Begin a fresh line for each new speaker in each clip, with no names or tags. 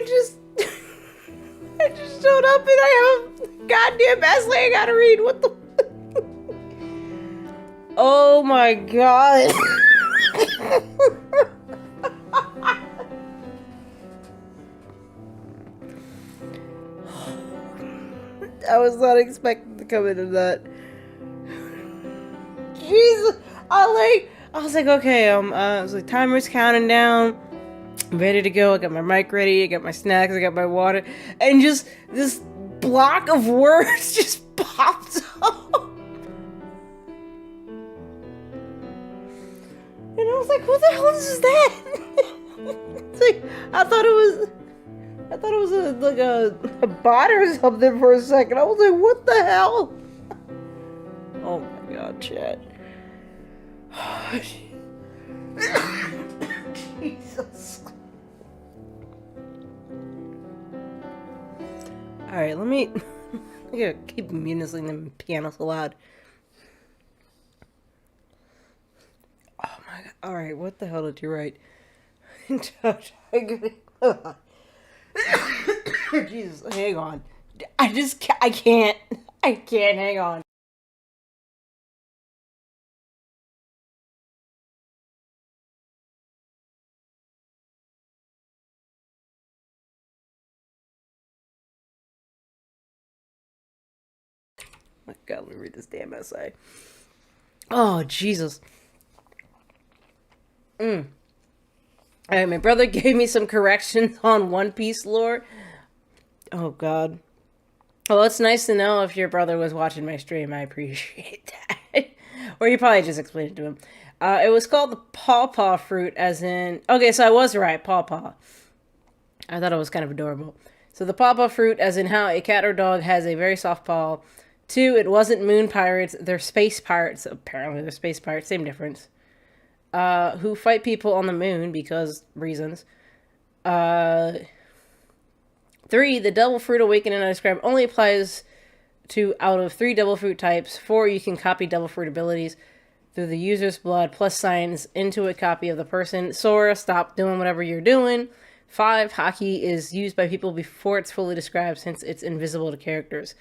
I just showed up and I have a goddamn essay I gotta read. What the? Oh my god. I was not expecting to come into that. Jesus. I was like, okay, I was like, timer's counting down. I'm ready to go. I got my mic ready. I got my snacks. I got my water. And just this block of words just popped up. And I was like, what the hell is that? It's like, I thought it was like a bot or something for a second. I was like, what the hell? Oh my god, chat. Jesus. Alright, I gotta keep musically the piano so loud. Oh my god. Alright, what the hell did you write? Jesus, hang on. I can't hang on. My god, let me read this damn essay. Oh, Jesus. Alright, my brother gave me some corrections on One Piece lore. Oh, God. Well, it's nice to know if your brother was watching my stream. I appreciate that. Or you probably just explained it to him. It was called the pawpaw fruit, as in... Okay, so I was right, pawpaw. I thought it was kind of adorable. So the pawpaw fruit, as in how a cat or dog has a very soft paw. 2, it wasn't moon pirates. They're space pirates. Apparently they're space pirates. Same difference. Who fight people on the moon because reasons. 3, the devil fruit awakening I described only applies to out of 3 devil fruit types. 4, you can copy devil fruit abilities through the user's blood plus signs into a copy of the person. Sora, stop doing whatever you're doing. 5, hockey is used by people before it's fully described since it's invisible to characters.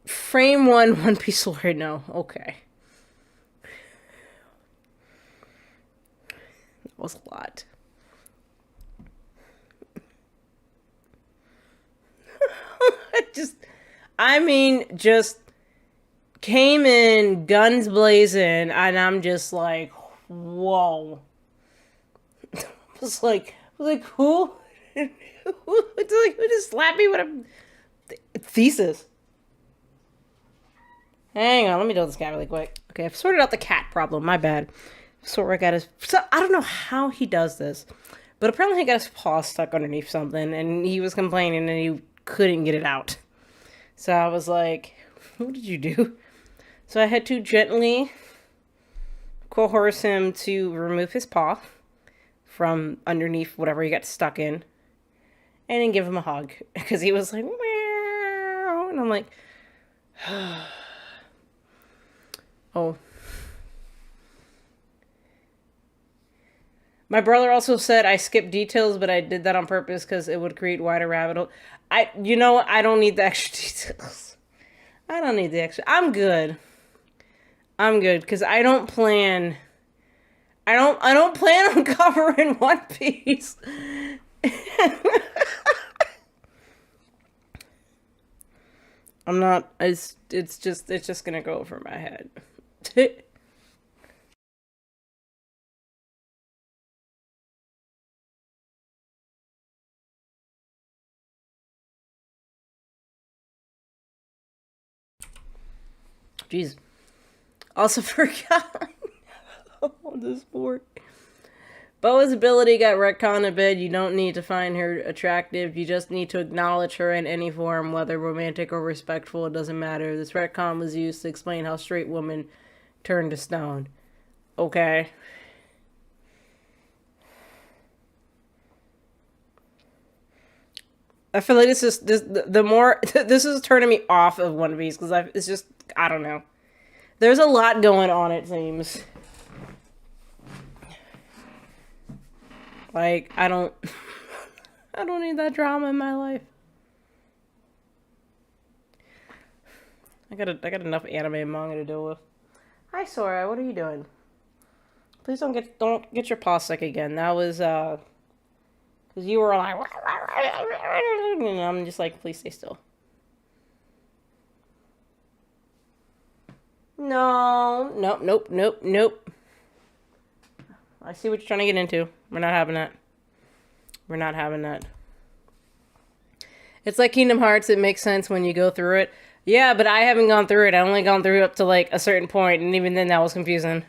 Frame 1, One Piece lore, no. Okay. That was a lot. just came in guns blazing, and I'm just like, whoa. I was like, who? Who just slapped me with a thesis? Hang on, let me do this guy really quick. Okay, I've sorted out the cat problem. My bad. Sora got his... So, I don't know how he does this, but apparently he got his paw stuck underneath something, and he was complaining, and he couldn't get it out. So I was like, what did you do? So I had to gently coerce him to remove his paw from underneath whatever he got stuck in, and then give him a hug, because he was like, meow, and I'm like, oh. My brother also said I skipped details, but I did that on purpose because it would create wider rabbit hole. You know what? I don't need the extra details. I don't need the extra. I'm good. Because I don't plan on covering One Piece. I'm not. It's just gonna go over my head. Jeez. Also forgot on this board. Boa's ability got retconned a bit. You don't need to find her attractive. You just need to acknowledge her in any form, whether romantic or respectful. It doesn't matter. This retcon was used to explain how straight women turn to stone. Okay. I feel like this is turning me off of One Piece because it's just, I don't know. There's a lot going on, it seems. Like, I don't I don't need that drama in my life. I got enough anime and manga to deal with. Hi Sora, what are you doing? Please don't get your paw sick again. That was because you were like, and I'm just like, please stay still. No, nope. I see what you're trying to get into. We're not having that. We're not having that. It's like Kingdom Hearts. It makes sense when you go through it. Yeah, but I haven't gone through it. I only gone through up to like a certain point, and even then that was confusing.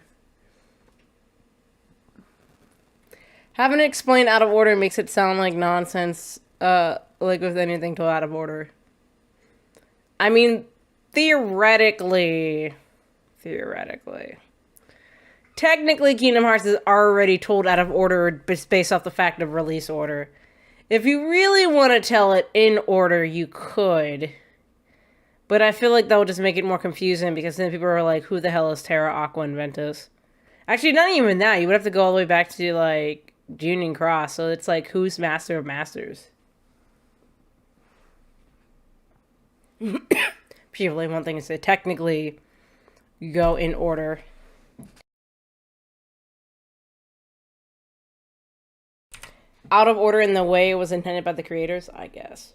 Having it explained out of order makes it sound like nonsense, like with anything told out of order. I mean, theoretically. Technically, Kingdom Hearts is already told out of order based off the fact of release order. If you really want to tell it in order, you could. But I feel like that would just make it more confusing because then people are like, who the hell is Terra, Aqua, and Ventus? Actually, not even that. You would have to go all the way back to, like, Union Cross. So it's like, who's Master of Masters? People, one thing to say, technically, you go in order. Out of order in the way it was intended by the creators, I guess.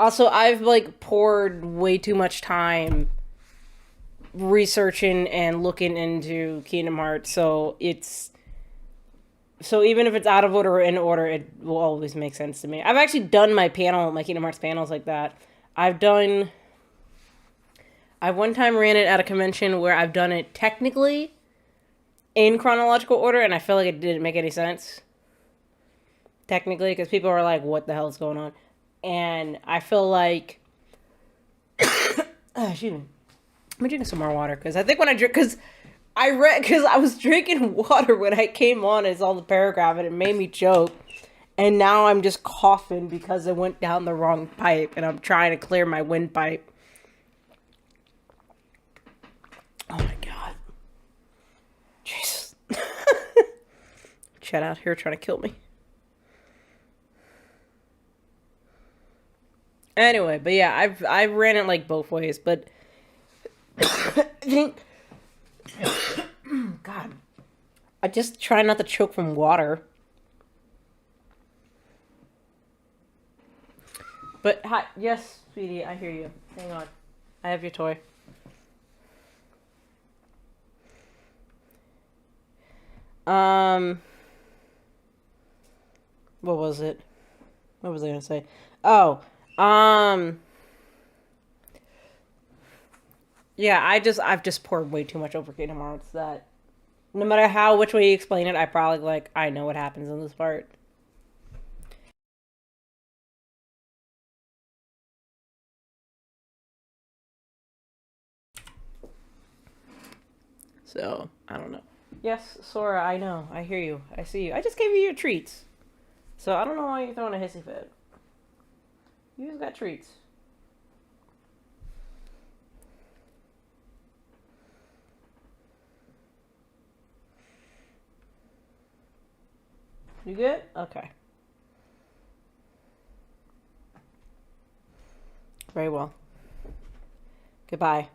Also, I've, like, poured way too much time researching and looking into Kingdom Hearts, so it's... So even if it's out of order or in order, it will always make sense to me. I've actually done my Kingdom Hearts panels like that. I one time ran it at a convention where I've done it technically in chronological order, and I feel like it didn't make any sense. Technically, because people were like, what the hell is going on? And I feel like... excuse me. I'm drinking some more water, because I think when I drink... Because I was drinking water when I came on and saw the paragraph, and it made me choke. And now I'm just coughing because it went down the wrong pipe, and I'm trying to clear my windpipe. Oh my god. Jesus. Chet out here trying to kill me. Anyway, but yeah, I ran it like both ways, but I think God, I just try not to choke from water. But hi, yes, sweetie, I hear you. Hang on, I have your toy. What was it? What was I gonna say? Oh, yeah, I've just poured way too much over Kingdom Hearts that no matter which way you explain it, I probably like, I know what happens in this part. So, I don't know. Yes, Sora, I know. I hear you. I see you. I just gave you your treats. So, I don't know why you're throwing a hissy fit. You just got treats. You good? Okay. Very well. Goodbye.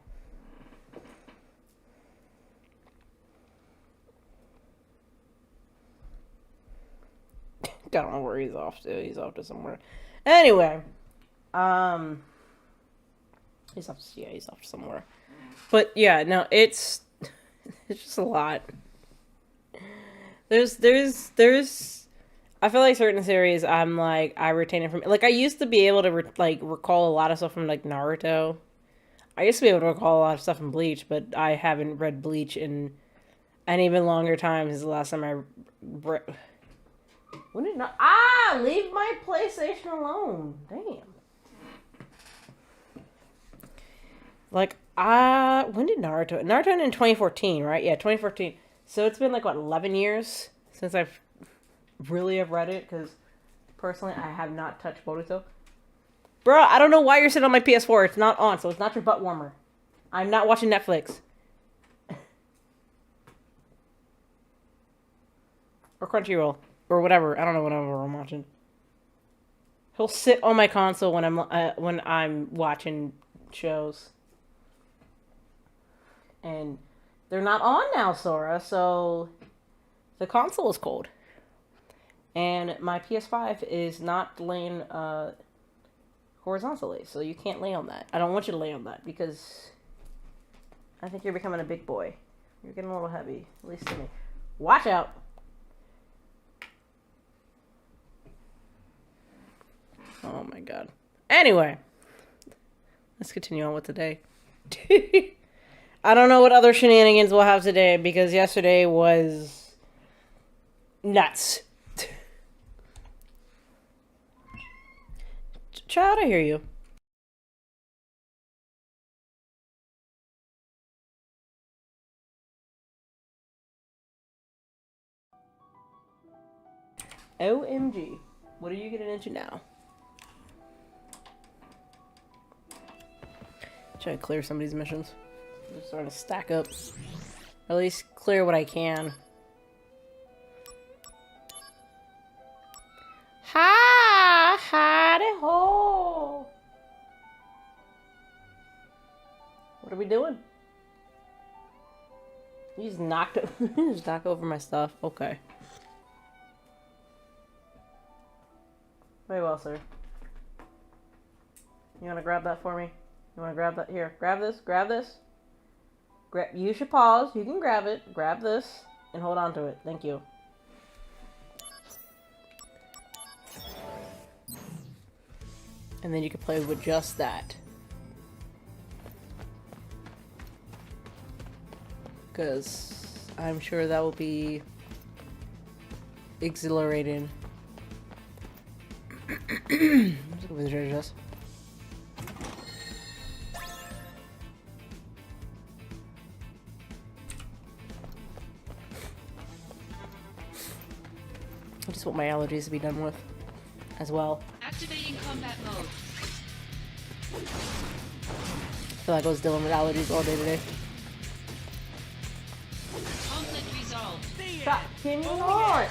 Don't know where he's off to. He's off to somewhere. Anyway. He's off to somewhere. But yeah, no, it's just a lot. There's I feel like certain series I'm like I retain it from, like I used to be able to recall a lot of stuff from like Naruto. I used to be able to recall a lot of stuff from Bleach, but I haven't read Bleach in an even longer time since the last time I read. When did not leave my PlayStation alone? Damn. Like when did Naruto ended in 2014, right? Yeah, 2014. So it's been like what, 11 years since I've really have read it, because personally I have not touched Boruto. Bruh, I don't know why you're sitting on my PS4. It's not on, so it's not your butt warmer. I'm not watching Netflix. Or Crunchyroll. or whatever. I don't know whatever I'm watching. He'll sit on my console when I'm watching shows. And they're not on now, Sora, so the console is cold. And my PS5 is not laying horizontally, so you can't lay on that. I don't want you to lay on that because I think you're becoming a big boy. You're getting a little heavy, at least to me. Watch out! Oh my god. Anyway, let's continue on with today. I don't know what other shenanigans we'll have today because yesterday was nuts. Child, I hear you. OMG. What are you getting into now? Try to clear some of these missions. I'm just starting to stack up. At least clear what I can. Hi! Howdy ho! What are we doing? You just knocked over my stuff. Okay. Very well, sir. You want to grab that for me? You want to grab that? Here, grab this. Grab this. You should pause. You can grab it. Grab this and hold on to it. Thank you. And then you can play with just that. Because I'm sure that will be exhilarating. Let's go for the treasure chest. I just want my allergies to be done with as well.
Activating combat mode.
I feel like I was dealing with allergies all day today.
Conflict resolved.
Can you not?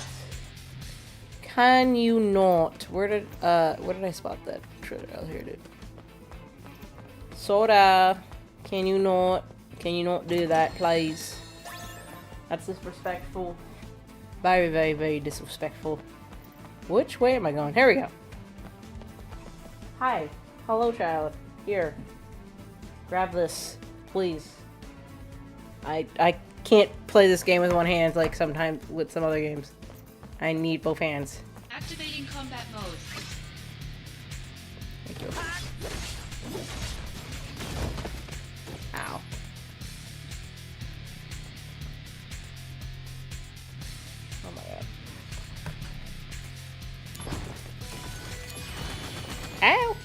Can you not? Where did I spot that treasure? Oh, here it is. Soda, can you not do that, please? That's disrespectful. Very, very, very disrespectful. Which way am I going? Here we go. Hi. Hello, child. Here. Grab this, please. I can't play this game with one hand like sometimes with some other games. I need both hands.
Activating combat mode.
Thank you. Ow. Oh my god. Ow!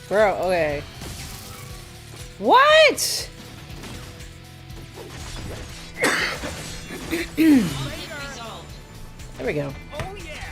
Bro, okay. What? There we go.
Oh yeah.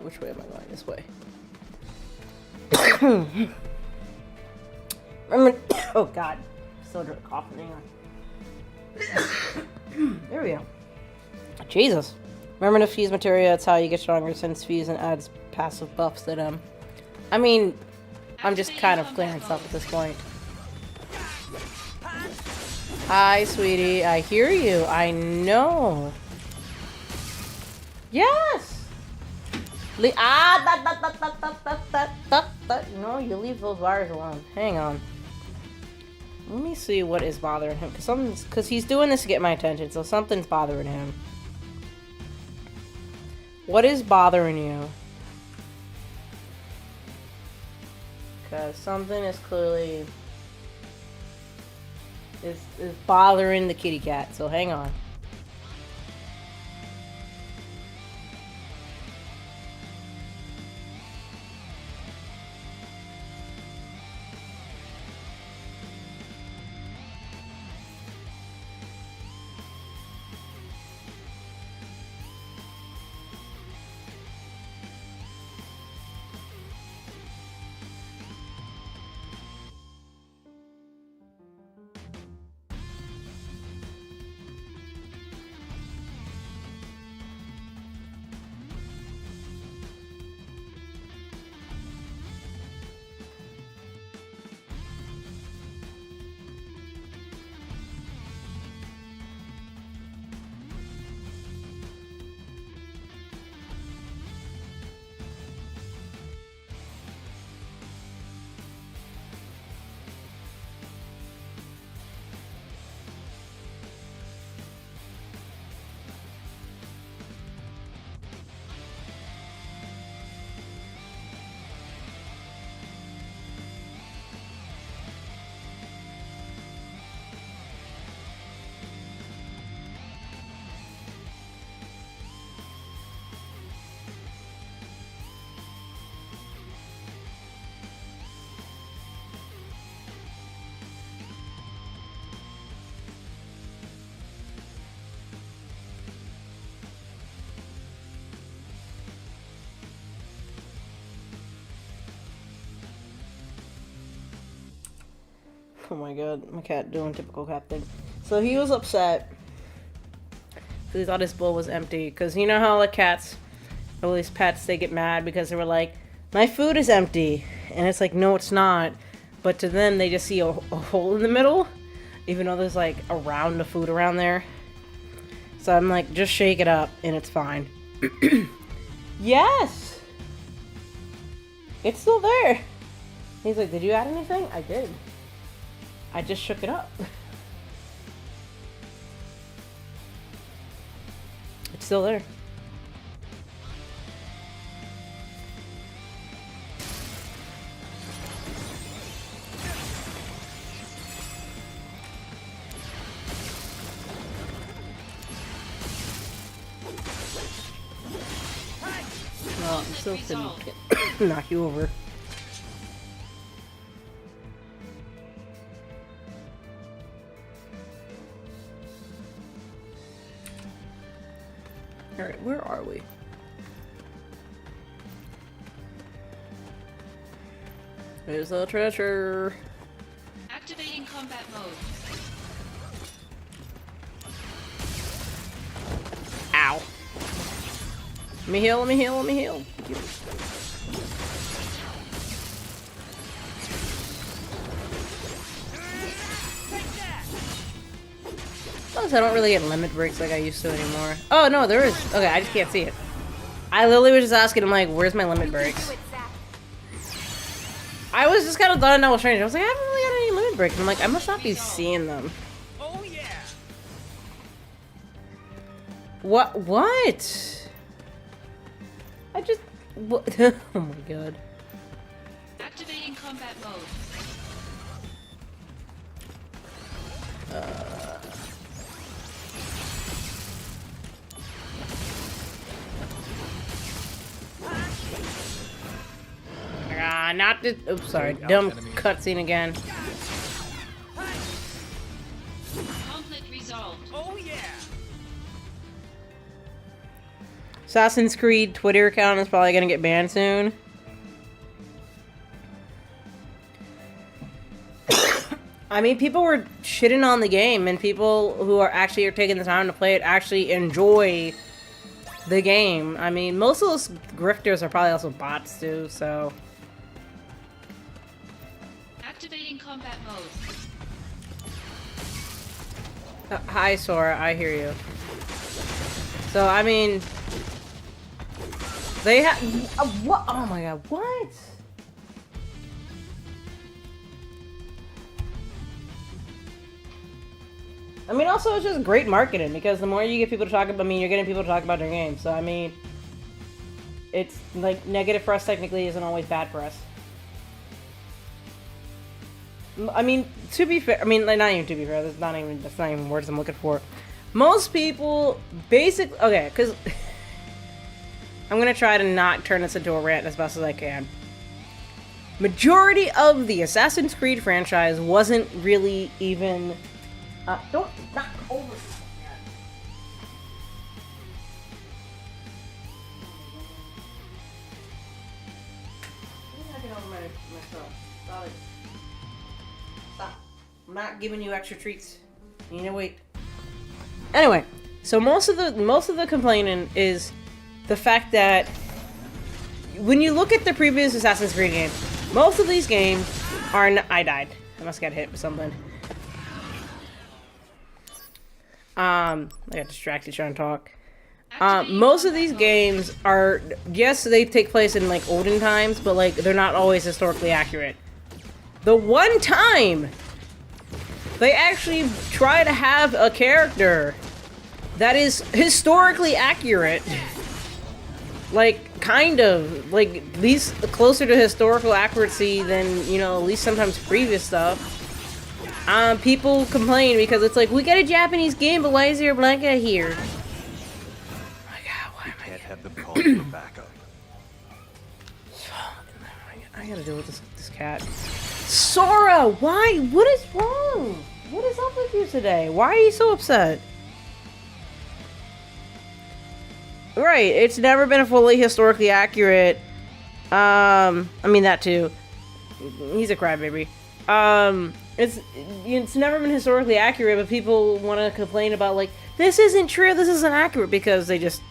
Which way am I going? This way. Remember? Oh God, still coughing. Hang on. There we go. Jesus. Remember to fuse materia. That's how you get stronger. Since fuse and adds passive buffs that I mean, I'm just kind of clearing stuff at this point. Hi, sweetie. I hear you. I know. Yes. No, you leave those wires alone. Hang on. Let me see what is bothering him, because he's doing this to get my attention, so something's bothering him. What is bothering you? Because something is clearly is bothering the kitty cat, so hang on. Oh my god, my cat doing typical cat thing. So he was upset because he thought his bowl was empty. Because you know how like cats, or at least pets, they get mad because they were like, my food is empty. And it's like, no, it's not. But to them, they just see a hole in the middle, even though there's like a round of food around there. So I'm like, just shake it up and it's fine. Yes! It's still there. He's like, did you add anything? I did. I just shook it up. It's still there. Oh, I'm still couldn't knock you over. Alright, where are we? There's the treasure.
Activating combat mode.
Ow. Let me heal, let me heal, let me heal. Plus, I don't really get limit breaks like I used to anymore. Oh, no, there is. Okay, I just can't see it. I literally was just asking him, like, where's my limit breaks? I was just kind of thought I was strange. I was like, I haven't really got any limit breaks. And I'm like, I must not be seeing them.
Oh yeah.
What? I just... What? Oh my god.
Activating combat mode.
Not this. Oops, sorry. Dumb cutscene again.
Conflict resolved.
Oh yeah.
Assassin's Creed Twitter account is probably gonna get banned soon. I mean, people were shitting on the game, and people who are taking the time to play it actually enjoy the game. I mean, most of those grifters are probably also bots too, so.
Activating combat mode.
Hi, Sora, I hear you. So, I mean, they have what? Oh my god, what? I mean, also it's just great marketing because the more you get people to talk about, I mean, you're getting people to talk about their game. So I mean, it's like negative for us technically isn't always bad for us. I mean, to be fair, I mean, like, not even to be fair. That's not even words I'm looking for. Most people, okay, because I'm gonna try to not turn this into a rant as best as I can. Majority of the Assassin's Creed franchise wasn't really even. Don't knock over. Stop. I'm not giving you extra treats. You know, wait. Anyway, so most of the complaining is the fact that when you look at the previous Assassin's Creed games, most of these games are. I died. I must have got hit with something. I got distracted trying to talk. Most of these games are, yes, they take place in like olden times, but like they're not always historically accurate. The one time they actually try to have a character that is historically accurate, like kind of like at least closer to historical accuracy than, you know, at least sometimes previous stuff. People complain because it's like, we got a Japanese game, but why is there a black guy here? Oh my god, why am I
can't have them call for backup.
I gotta deal with this cat. Sora, why? What is wrong? What is up with you today? Why are you so upset? Right, it's never been fully historically accurate. I mean that too. He's a crybaby. It's never been historically accurate, but people want to complain about like, this isn't true, this isn't accurate, because they just,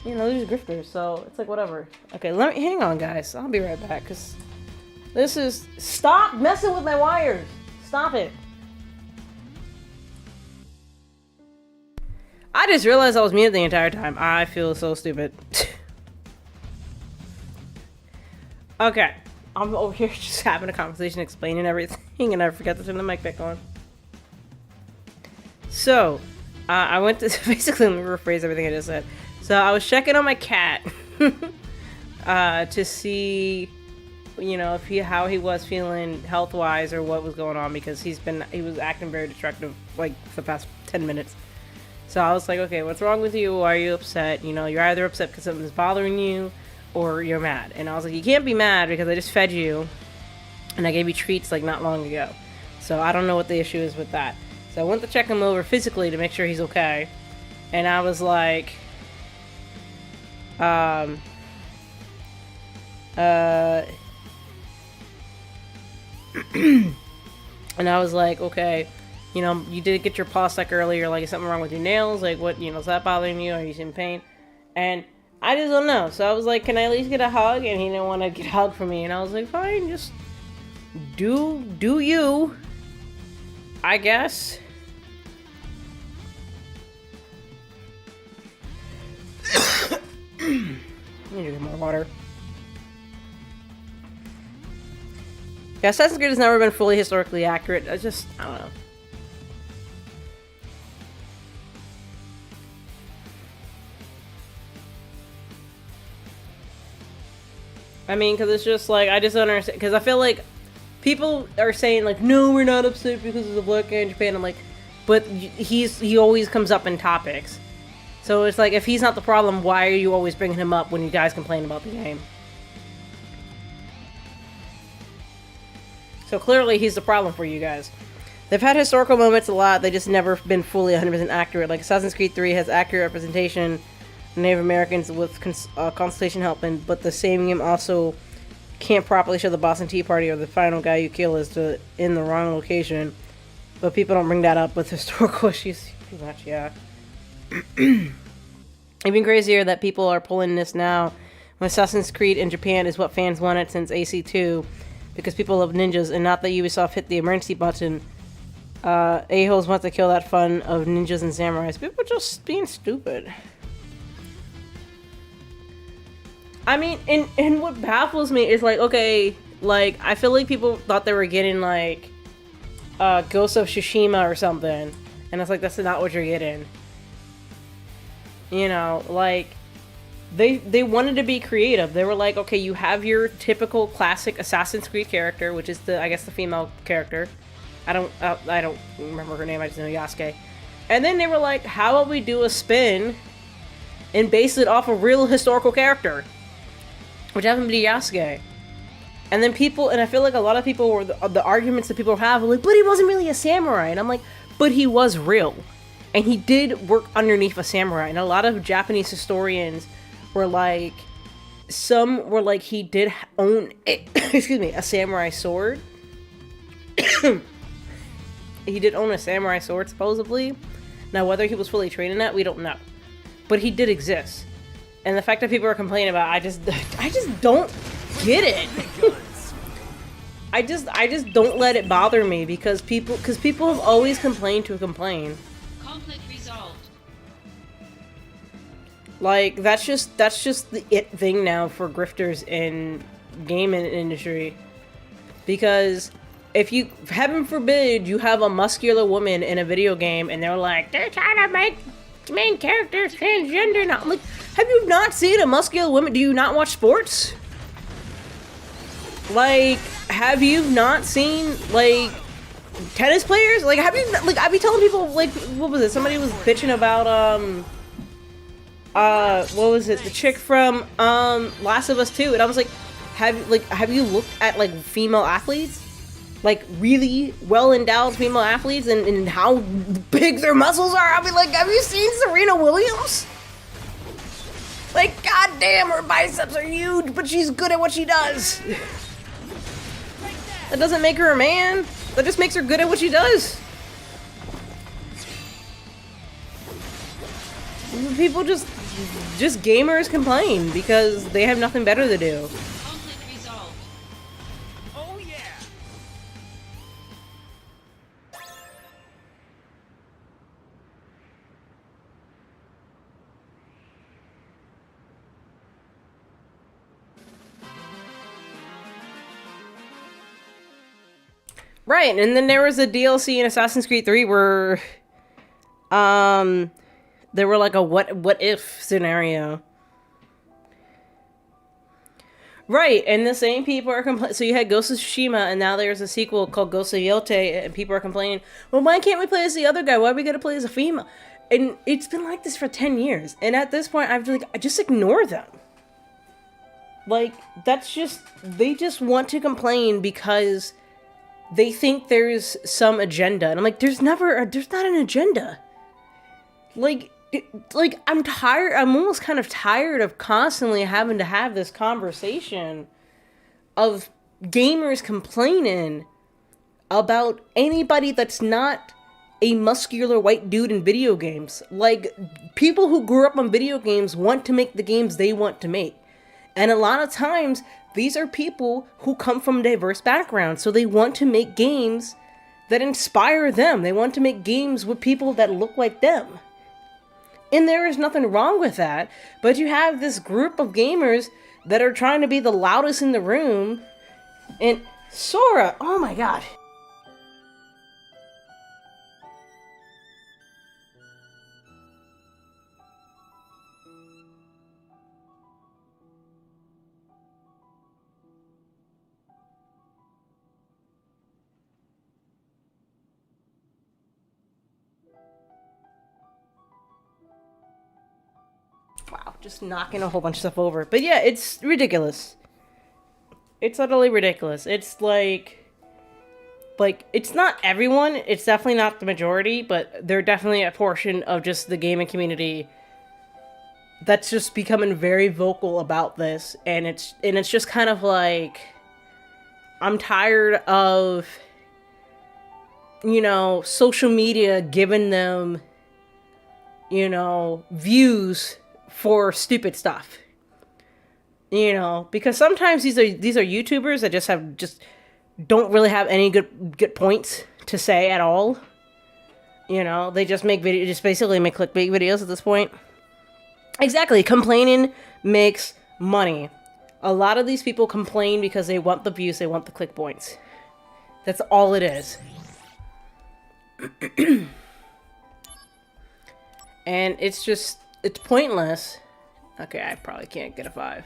you know, they're just grifters. So it's like whatever. Okay, hang on, guys. I'll be right back because this is. Stop messing with my wires. Stop it. I just realized I was muted the entire time. I feel so stupid. Okay. I'm over here just having a conversation, explaining everything, and I forgot to turn the mic back on. So, I went to, basically, let me rephrase everything I just said. So, I was checking on my cat, to see, you know, how he was feeling health-wise or what was going on, because he was acting very destructive, like, for the past 10 minutes. So, I was like, okay, what's wrong with you? Why are you upset? You know, you're either upset because something's bothering you, or you're mad. And I was like, you can't be mad because I just fed you and I gave you treats like not long ago. So I don't know what the issue is with that. So I went to check him over physically to make sure he's okay. And I was like, and I was like, okay, you know, you did get your paw stuck earlier, like, is something wrong with your nails? Like, what, you know, is that bothering you? Are you in pain? And I just don't know. So I was like, can I at least get a hug? And he didn't want to get a hug from me. And I was like, fine, just do you, I guess. I need to get more water. Yeah, Assassin's Creed has never been fully historically accurate. I don't know. I mean, because it's just like, I just don't understand, because I feel like people are saying like, no, we're not upset because of the black guy in Japan. I'm like, but he always comes up in topics. So it's like, if he's not the problem, why are you always bringing him up when you guys complain about the game? So clearly he's the problem for you guys. They've had historical moments a lot, they just never been fully 100% accurate. Like Assassin's Creed 3 has accurate representation Native Americans with consultation helping, but the same game also can't properly show the Boston Tea Party or the final guy you kill is in the wrong location. But people don't bring that up with historical issues. Pretty much, yeah. Even crazier that people are pulling this now when Assassin's Creed in Japan is what fans wanted since AC2, because people love ninjas, and not that Ubisoft hit the emergency button. A-holes want to kill that fun of ninjas and samurais. People are just being stupid. I mean, and what baffles me is like, okay, like, I feel like people thought they were getting like Ghost of Tsushima or something, And it's like, that's not what you're getting. You know, like, they wanted to be creative. They were like, okay, you have your typical classic Assassin's Creed character, which is I guess the female character. I don't remember her name, I just know Yasuke. And then they were like, how about we do a spin and base it off a real historical character, which happened to be Yasuke. And then I feel like a lot of people were, the arguments that people have were like, but he wasn't really a samurai. And I'm like, but he was real. And he did work underneath a samurai. And a lot of Japanese historians were like, some were like, he did own, a samurai sword. He did own a samurai sword, supposedly. Now, whether he was fully trained in that, we don't know. But he did exist. And the fact that people are complaining about, I just don't get it. I just don't let it bother me because people have always complained to complain.
Conflict resolved.
Like, that's just the it thing now for grifters in gaming industry. Because if you, heaven forbid, you have a muscular woman in a video game and they're like, they're trying to make main characters transgender now. I'm like, have you not seen a muscular woman? Do you not watch sports? Like, have you not seen, like, tennis players? Like, have you, like, I'd be telling people, like, what was it? Somebody was bitching about, what was it? The chick from, Last of Us 2. And I was like, have you looked at, like, female athletes? Like, really well-endowed female athletes and how big their muscles are? I'll be like, have you seen Serena Williams? Like, goddamn, her biceps are huge, but she's good at what she does. That doesn't make her a man. That just makes her good at what she does. People just gamers complain because they have nothing better to do.
Conflict resolved.
Oh yeah.
Right, and then there was a DLC in Assassin's Creed 3 where, there were like a what if scenario. Right, and the same people are complaining. So you had Ghost of Tsushima, and now there's a sequel called Ghost of Yote, and people are complaining, well, why can't we play as the other guy? Why are we gonna play as a female? And it's been like this for 10 years, and at this point, I just ignore them. Like, that's just, they just want to complain because they think there's some agenda. And I'm like, there's not an agenda. Like, I'm tired, I'm almost kind of tired of constantly having to have this conversation of gamers complaining about anybody that's not a muscular white dude in video games. Like, people who grew up on video games want to make the games they want to make. And a lot of times, these are people who come from diverse backgrounds, so they want to make games that inspire them. They want to make games with people that look like them. And there is nothing wrong with that, but you have this group of gamers that are trying to be the loudest in the room, and Sora, oh my god. Wow, just knocking a whole bunch of stuff over. But yeah, it's ridiculous. It's utterly ridiculous. It's like, it's not everyone. It's definitely not the majority, but they're definitely a portion of just the gaming community that's just becoming very vocal about this. And it's just kind of like, I'm tired of, you know, social media giving them, you know, views for stupid stuff, you know, because sometimes these are YouTubers that just don't really have any good points to say at all. You know, they just basically make clickbait videos at this point. Exactly, complaining makes money. A lot of these people complain because they want the views, they want the click points. That's all it is. And it's just, it's pointless. Okay, I probably can't get a 5.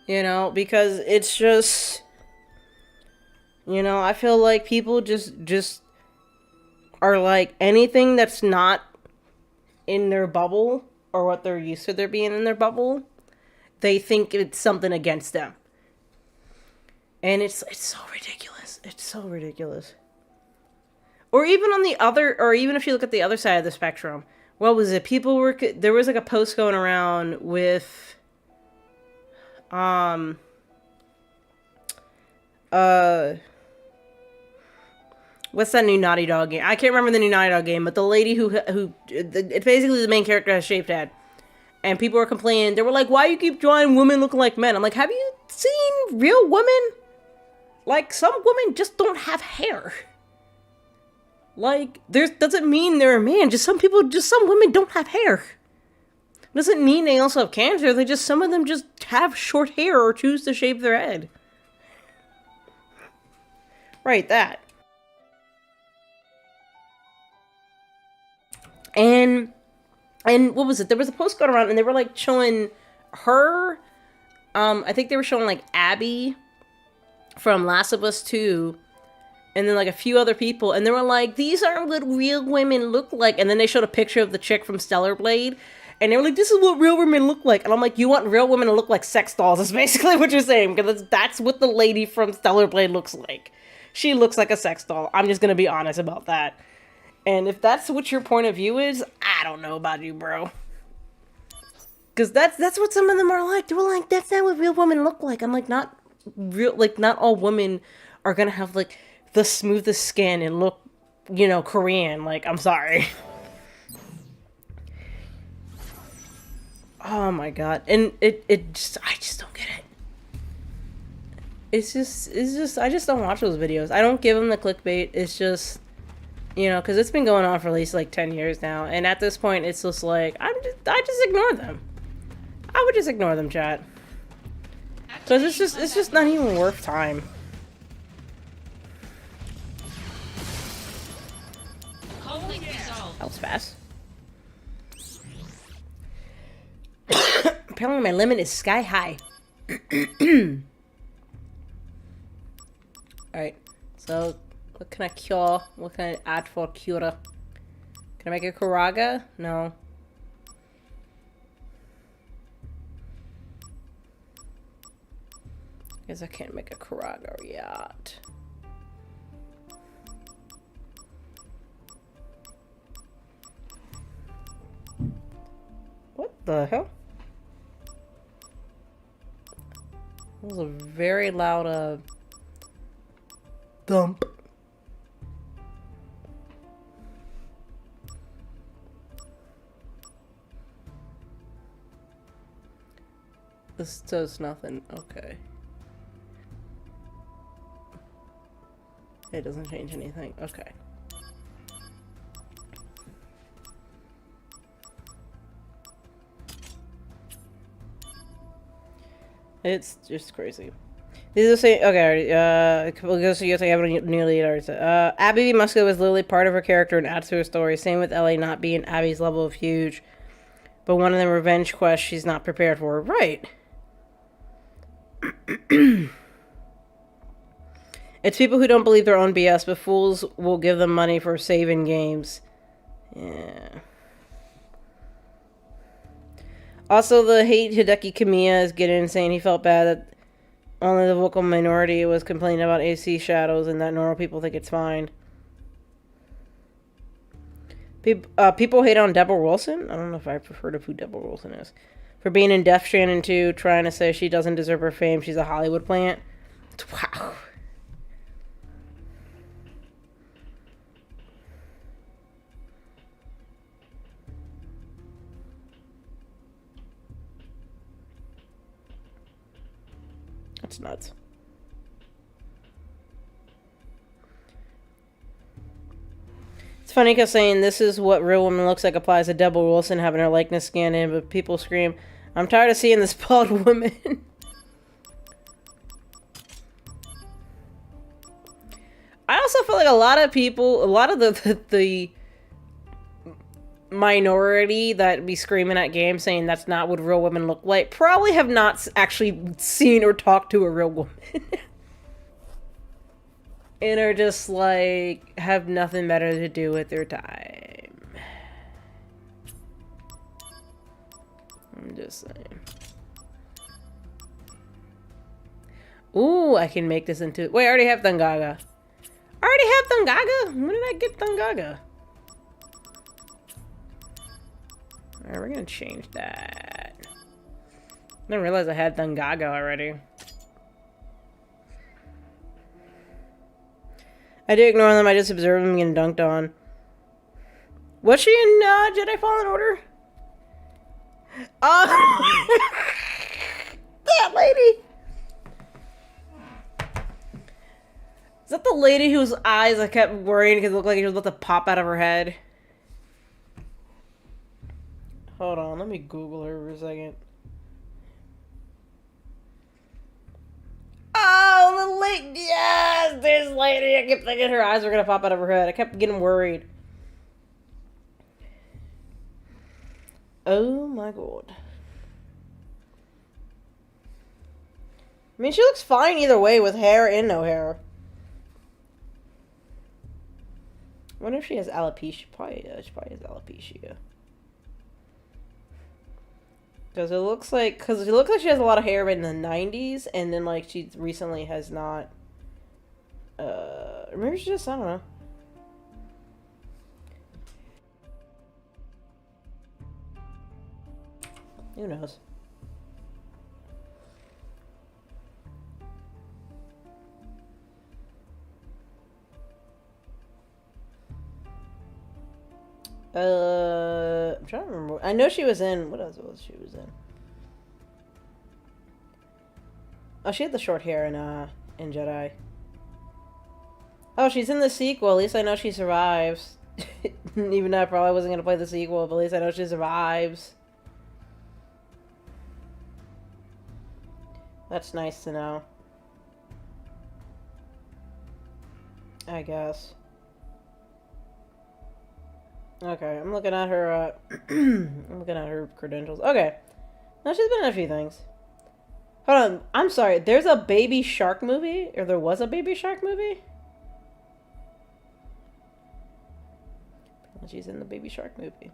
You know, because it's just, you know, I feel like people just are like, anything that's not in their bubble or what they're used to there being in their bubble, they think it's something against them. And it's so ridiculous. It's so ridiculous. Or even on the other, or even if you look at the other side of the spectrum, what was it? People were, there was like a post going around with, what's that new Naughty Dog game? I can't remember the new Naughty Dog game, but the lady who it's basically the main character has shaved head. And people were complaining. They were like, why you keep drawing women looking like men? I'm like, have you seen real women? Like, some women just don't have hair. Like, doesn't mean they're a man. Some women don't have hair. Doesn't mean they also have cancer. Some of them just have short hair or choose to shave their head. Right, that. And what was it? There was a post going around and they were like showing her, I think they were showing like Abby from Last of Us 2 and then like a few other people, and they were like, these aren't what real women look like. And then they showed a picture of the chick from Stellar Blade and they were like, this is what real women look like. And I'm like, you want real women to look like sex dolls? That's basically what you're saying, because that's what the lady from Stellar Blade looks like. She looks like a sex doll. I'm just gonna be honest about that. And if that's what your point of view is, I don't know about you, bro. Because that's what some of them are like. They were like, that's not what real women look like. I'm like, not all women are gonna have like the smoothest skin and look, you know, Korean. Like, I'm sorry. Oh my god. And I just don't get it. It's just, I just don't watch those videos. I don't give them the clickbait. It's just, you know, because it's been going on for at least like 10 years now. And at this point, it's just like, I just ignore them. I would just ignore them, chat. Because it's just not even worth time.
Conflict resolved.
That was fast. Apparently my limit is sky high. Alright, so what can I cure? What can I add for cure? Can I make a Karaga? No. Guess I can't make a Karaga yet. What the hell? That was a very loud, thump. This does nothing. Okay. It doesn't change anything. Okay. It's just crazy. These are the same. Okay, we'll go so you have a nearly Abby Musco was literally part of her character and adds to her story. Same with Ellie not being Abby's level of huge. But one of them revenge quests she's not prepared for. Right. It's people who don't believe their own BS, but fools will give them money for saving games. Yeah. Also, the hate Hideki Kamiya is getting insane. He felt bad that only the vocal minority was complaining about AC shadows and that normal people think it's fine. People hate on Deborah Wilson? I don't know if I've heard of who Deborah Wilson is. For being in Death Stranding 2, trying to say she doesn't deserve her fame. She's a Hollywood plant. Wow. That's nuts. It's funny because saying this is what real woman looks like applies to Deborah Wilson having her likeness scanned in, but people scream, I'm tired of seeing this bald woman. also feel like a lot of people, a lot of the minority that be screaming at games saying that's not what real women look like probably have not actually seen or talked to a real woman. And are just like, have nothing better to do with their time. I'm just saying. Ooh, I can make this into... Wait, I already have Thungaga. I already have Thungaga? When did I get Thungaga? Alright, we're gonna change that. I didn't realize I had Thungaga already. I do ignore them, I just observe them getting dunked on. Was she in Jedi Fallen Order? That lady! Is that the lady whose eyes I kept worrying because it looked like she was about to pop out of her head? Hold on, let me Google her for a second. Oh, the lady! Yes! This lady! I kept thinking her eyes were gonna pop out of her head. I kept getting worried. Oh my god. I mean, she looks fine either way with hair and no hair. I wonder if she has alopecia. She probably has alopecia. Because it looks like she has a lot of hair in the 90s, and then like she recently has not. Maybe she just, I don't know. Who knows? I'm trying to remember. I know she was in. What else was she was in? Oh, she had the short hair in Jedi. Oh, she's in the sequel. At least I know she survives. Even though I probably wasn't gonna play the sequel, but at least I know she survives. That's nice to know. I guess. Okay, I'm looking at her, I'm looking at her credentials. Okay. No, she's been in a few things. Hold on, I'm sorry, there's a Baby Shark movie? Or there was a Baby Shark movie? She's in the Baby Shark movie.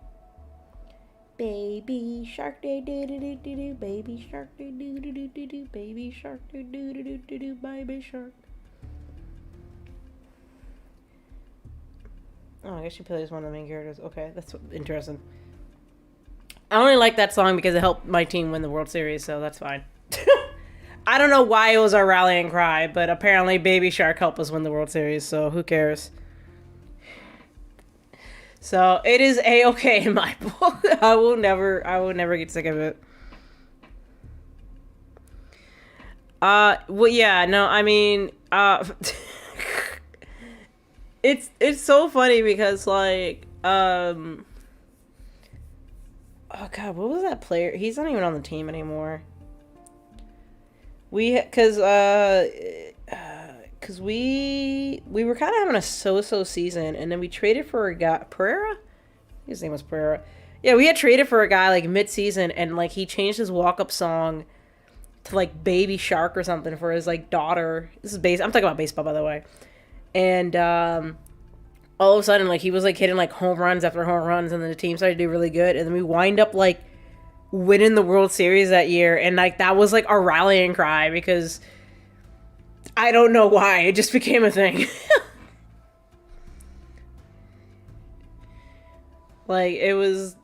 Baby Shark, do do do do do do, Baby Shark, do do do do do do, Baby Shark, do do do do do do, Baby Shark. Oh, I guess she plays one of the main characters. Okay, that's interesting. I only like that song because it helped my team win the World Series, so that's fine. I don't know why it was our rallying cry, but apparently Baby Shark helped us win the World Series, so who cares? So it is A-okay in my book. I will never get sick of it. Well, yeah, no, I mean, it's so funny because like, oh god, what was that player? He's not even on the team anymore. Cause we were kind of having a so-so season, and then we traded for a guy, Pereira? His name was Pereira. Yeah, we had traded for a guy like mid-season, and like he changed his walk-up song to like Baby Shark or something for his like daughter. This is I'm talking about baseball, by the way. And all of a sudden, like he was like hitting like home runs after home runs, and then the team started to do really good, and then we wind up like winning the World Series that year, and like that was like our rallying cry because I don't know why. It just became a thing. Like, it was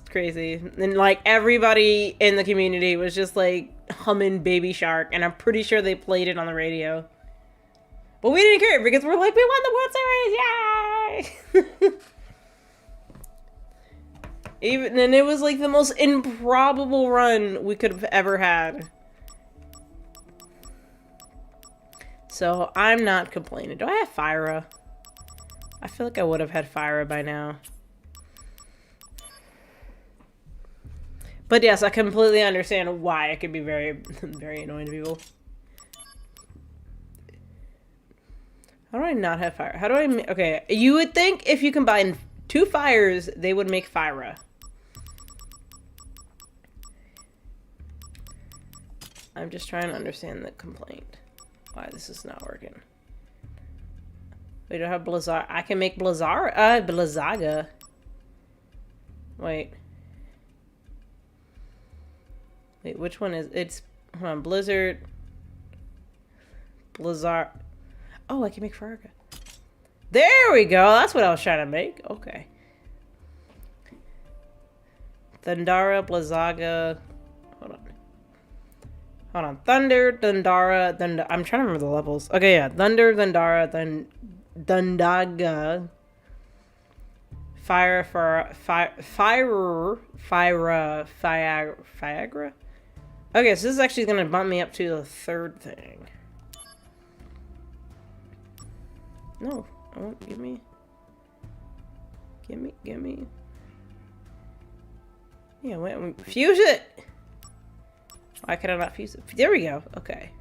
crazy. And, like, everybody in the community was just, like, humming Baby Shark. And I'm pretty sure they played it on the radio. But we didn't care because we're like, we won the World Series! Yay! And it was, like, the most improbable run we could have ever had. So, I'm not complaining. Do I have Fyra? I feel like I would have had Fyra by now. But yes, I completely understand why it could be very, very annoying to people. How do I not have fire? How do I... Okay, you would think if you combine 2 fires, they would make Fyra. I'm just trying to understand the complaint. Why this is not working. We don't have Blizzard. I can make Blizzaga. Wait. Wait, which one is... It's... Hold on, Blizzard... Blizzard... Oh, I can make Farga. There we go. That's what I was trying to make. Okay. Thundara, Blizzaga. Hold on. Hold on. Thunder, Thundara, I'm trying to remember the levels. Okay, yeah. Thunder, Thundara, Thundaga. Fiagra. Okay, so this is actually going to bump me up to the 3rd thing. No, I won't. Give me. Yeah, wait, fuse it! Why could I not fuse it? There we go, okay.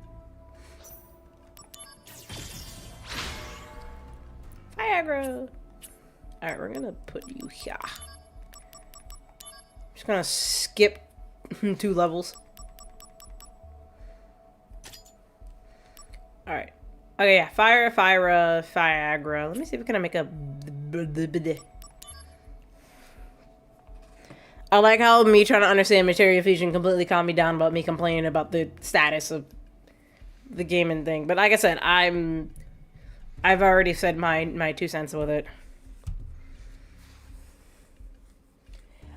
Viagra! Alright, we're gonna put you here. Just gonna skip 2 levels. Alright. Okay, yeah. Fiagra. Let me see if we can make a... I like how me trying to understand material fusion completely calmed me down about me complaining about the status of the gaming thing. But like I said, I've already said my 2 cents with it.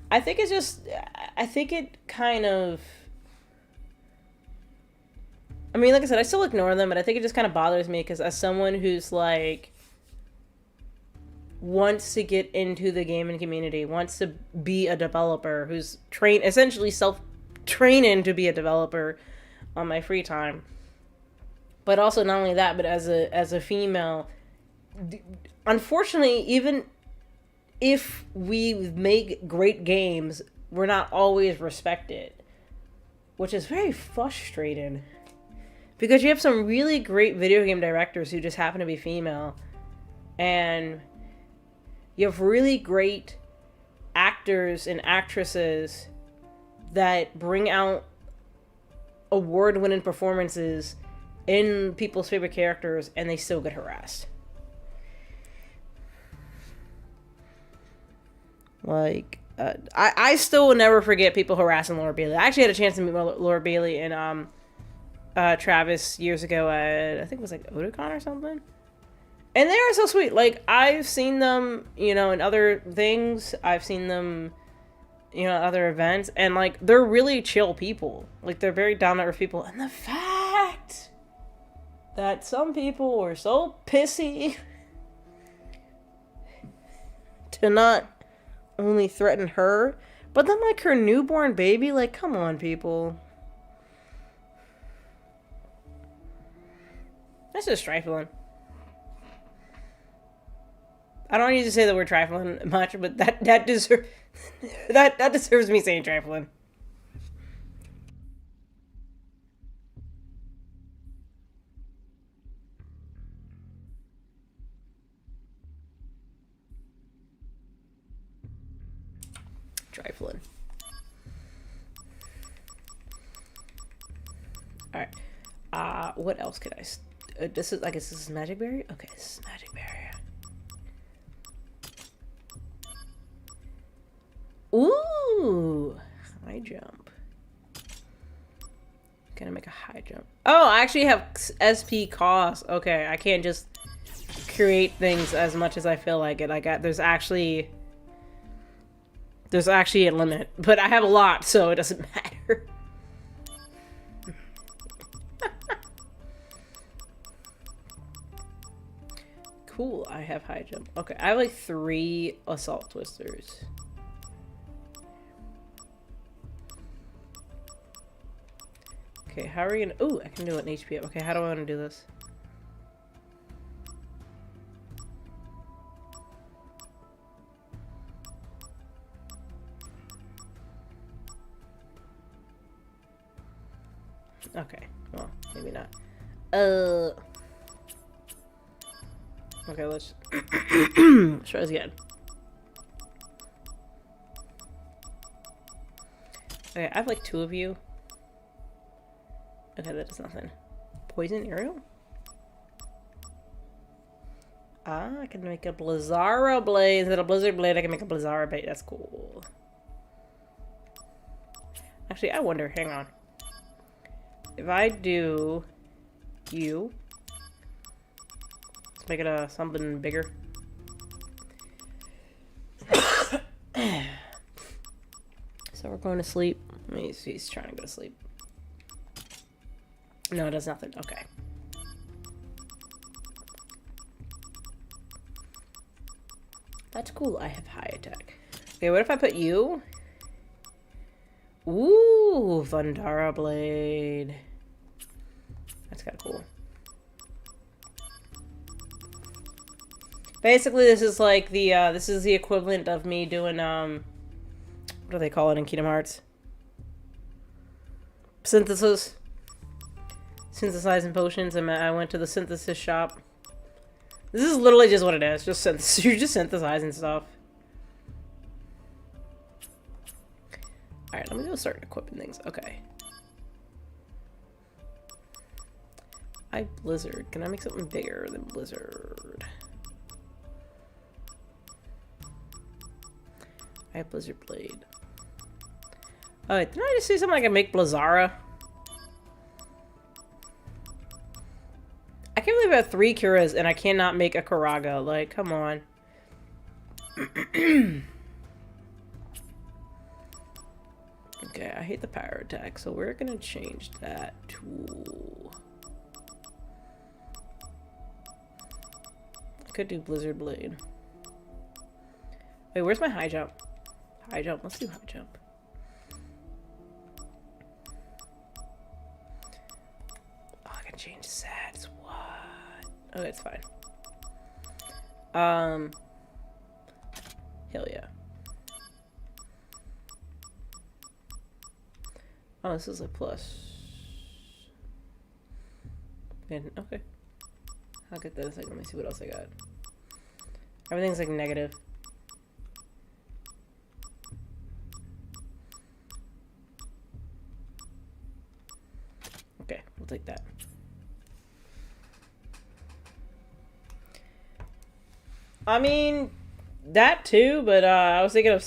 I think it's just... I think it kind of... I mean, like I said, I still ignore them, but I think it just kind of bothers me because as someone who's like wants to get into the gaming community, wants to be a developer, who's essentially self-training to be a developer on my free time. But also not only that, but as a female, unfortunately, even if we make great games, we're not always respected, which is very frustrating. Because you have some really great video game directors who just happen to be female. And you have really great actors and actresses that bring out award-winning performances in people's favorite characters, and they still get harassed. Like, I still will never forget people harassing Laura Bailey. I actually had a chance to meet Laura Bailey in, Travis years ago at, I think it was like Otakon or something. And they are so sweet. Like, I've seen them, you know, in other things. I've seen them, you know, at other events. And, like, they're really chill people. Like, they're very down-to-earth people. And the fact that some people were so pissy to not only threaten her, but then, like, her newborn baby. Like, come on, people. That's just trifling. I don't need to say the word trifling much, but that deserves me saying trifling. Trifling. All right. What else could I? This is, I guess this is Magic Berry? Okay, this is Magic Berry. Ooh! High jump. Can I make a high jump? Oh, I actually have SP cost. Okay, I can't just create things as much as I feel like it. There's actually a limit. But I have a lot, so it doesn't matter. Cool, I have high jump. Okay, I have like 3 assault twisters. Okay, how are we gonna... Ooh, I can do an HP up. Okay, how do I want to do this? Okay, well, maybe not. Okay, let's try this again. Okay, I have like 2 of you. Okay, that does nothing. Poison arrow? Ah, I can make a Blizzara blade. Instead of Blizzard blade, I can make a Blizzara blade. That's cool. Actually, I wonder, hang on. If I do you, let's make it something bigger. So we're going to sleep. Let me see, he's trying to go to sleep. No, it does nothing. Okay. That's cool. I have high attack. Okay, what if I put you? Ooh, Vandara blade. That's kind of cool. Basically, this is like the this is the equivalent of me doing what do they call it in Kingdom Hearts? Synthesis. Synthesizing potions. I went to the synthesis shop. This is literally just what it is. Just you're just synthesizing stuff. All right, let me go start equipping things. Okay. Blizzard. Can I make something bigger than Blizzard? I have Blizzard blade. Oh, wait, didn't I just say something I can make Blizzara? I can't believe I have 3 Kuras and I cannot make a Karaga. Like, come on. Okay, I hate the power attack, so we're gonna change that to... I could do Blizzard blade. Wait, where's my high jump? High jump, let's do high jump. Oh, I can change stats. What? Oh, that's fine. Hell yeah. Oh, this is a plus. And, okay. I'll get this. Like, let me see what else I got. Everything's like negative. Okay, we'll take that. I mean, that too, but I was thinking of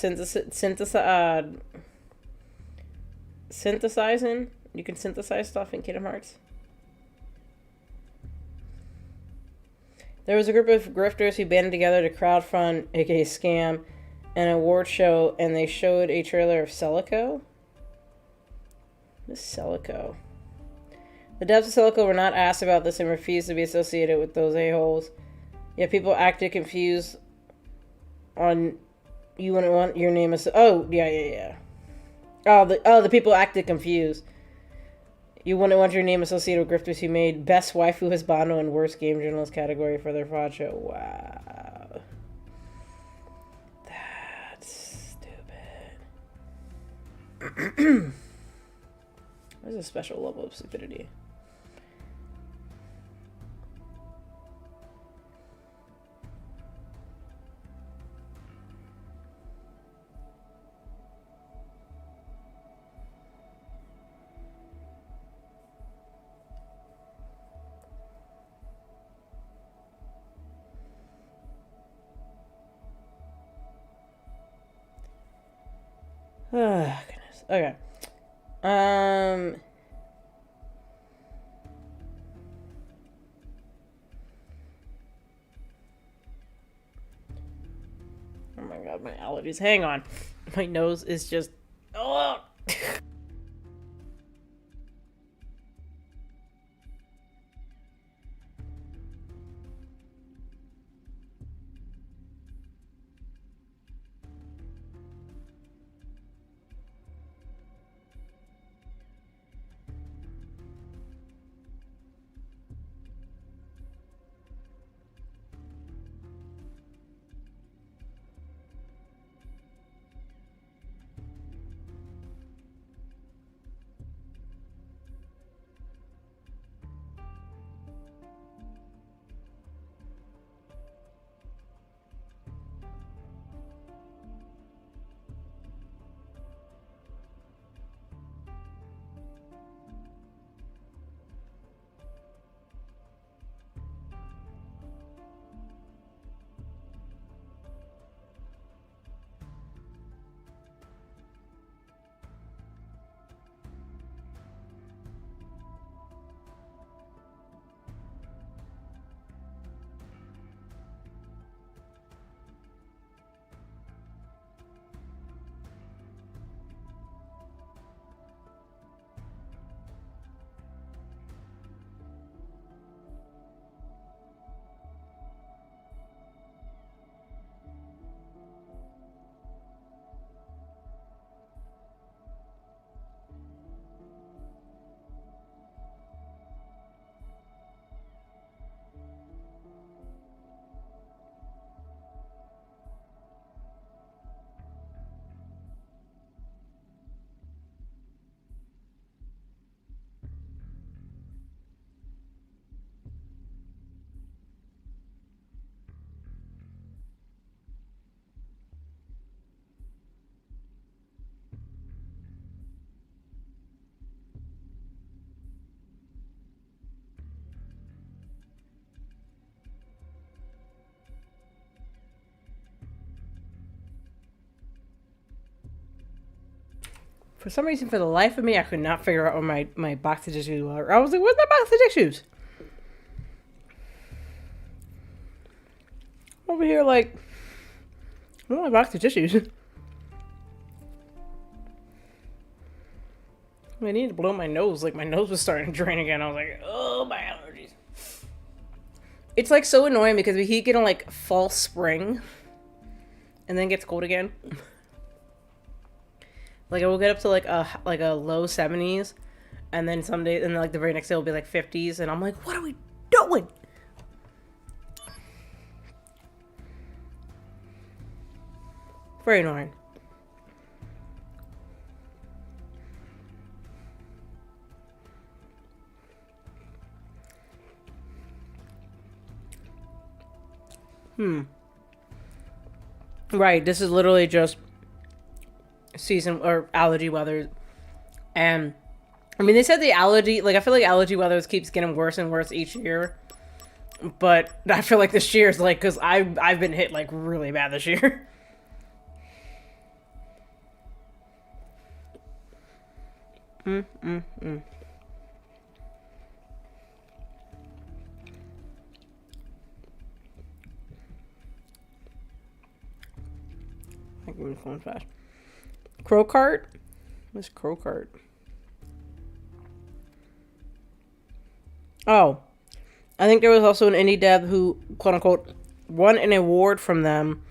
synthesizing. You can synthesize stuff in Kingdom Hearts. There was a group of grifters who banded together to crowdfund, aka scam, an award show, and they showed a trailer of Celico. What is Celico? The devs of Celico were not asked about this and refused to be associated with those a-holes. Yet people acted confused on you wouldn't want your name as... Oh, yeah. The people acted confused. You wouldn't want your name associated with grifters who made Best Waifu Husbando and Worst Game Journalist category for their fraud show. Wow. That's stupid. There's a special level of stupidity. Oh, goodness. Okay. Oh my god, my allergies. Hang on. My nose is just... Oh! For some reason, for the life of me, I could not figure out where my box of tissues were. I was like, where's my box of tissues? Over here, like, where's my box of tissues? I need to blow my nose. Like, my nose was starting to drain again. I was like, oh, my allergies. It's, like, so annoying because we keep getting, like, false spring. And then it gets cold again. Like, it will get up to, like a low 70s. And then some days, and, like, the very next day will be, like, 50s. And I'm like, what are we doing? Very annoying. Right, this is literally just season or allergy weather. And I mean, they said the allergy, like, I feel like allergy weather keeps getting worse and worse each year. But I feel like this year is like, because I've been hit like really bad this year. I give me the phone fast. Crow cart? What's crow cart? Oh. I think there was also an indie dev who, quote unquote, won an award from them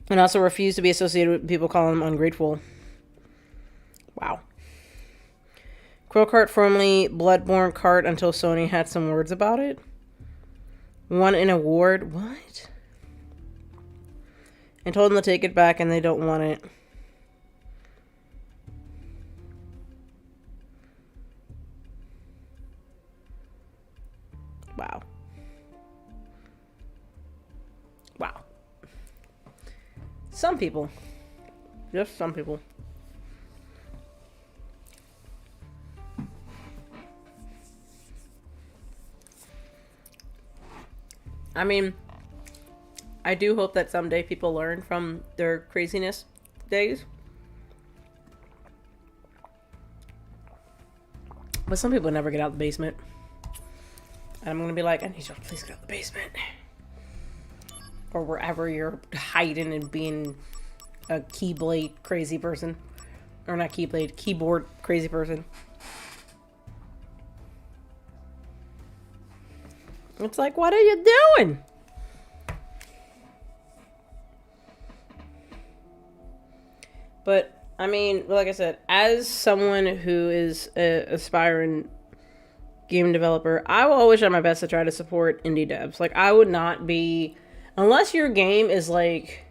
and also refused to be associated with people calling them ungrateful. Wow. Crow cart, formerly Bloodborne cart until Sony had some words about it. Won an award? What? And told them to take it back and they don't want it. Wow. Wow. Some people. Just some people. I mean, I do hope that someday people learn from their craziness days. But some people never get out of the basement. And I'm gonna be like, I need you to please get out of the basement. Or wherever you're hiding and being a keyblade crazy person. Or not keyblade, keyboard crazy person. It's like, what are you doing? But, I mean, like I said, as someone who is an aspiring game developer, I will always try my best to try to support indie devs. Like, I would not be... Unless your game is, like,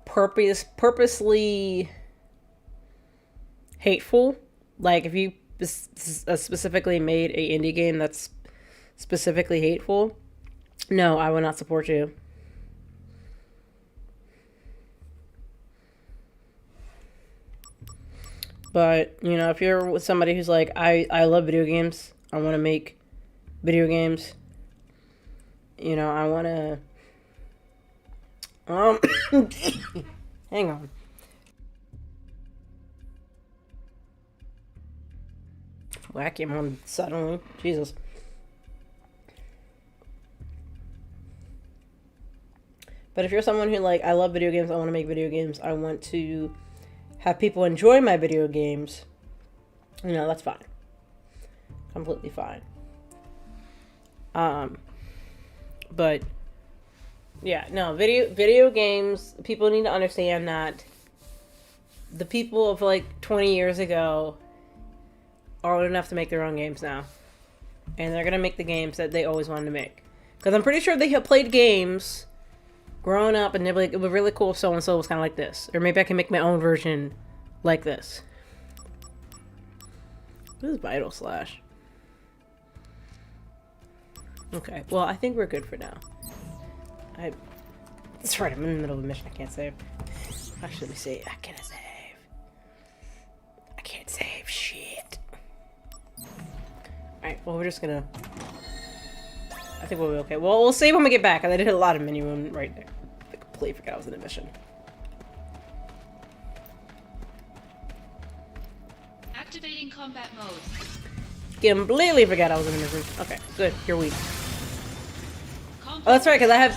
purposely hateful. Like, if you specifically made a indie game that's specifically hateful, no, I will not support you. But, you know, if you're with somebody who's like, I love video games, I want to make video games, you know, I want to, hang on. Whack him on suddenly. Jesus. But if you're someone who, like, I love video games, I want to make video games, I want to have people enjoy my video games, you know, that's fine. Completely fine. But yeah, no, video games, people need to understand that the people of like 20 years ago are old enough to make their own games now. And they're going to make the games that they always wanted to make. Because I'm pretty sure they have played games growing up and they're like, it would be really cool if so-and-so was kind of like this. Or maybe I can make my own version like this. What is Vital Slash? Okay, well, I think we're good for now. That's right, I'm in the middle of a mission I can't save. Actually, let me see. I can't save. I can't save shit. Alright, well, we're just gonna... I think we'll be okay. Well, we'll save when we get back. I did a lot of menu room right there. I completely forgot I was in a mission.
combat mode.
Completely forgot I was in the mission. Okay, good. You're weak. Oh,
Conflict
that's right, because I have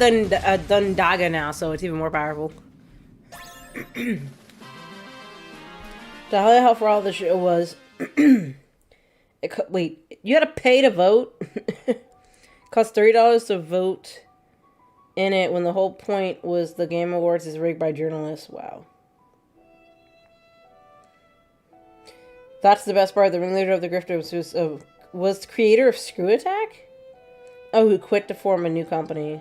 Dundaga now, so it's even more powerful. So how the hell for all the shit was... wait, you had to pay to vote? Cost $30 to vote in it when the whole point was the Game Awards is rigged by journalists. Wow. That's the best part. The ringleader of the grifter was the creator of Screw Attack? Oh, who quit to form a new company.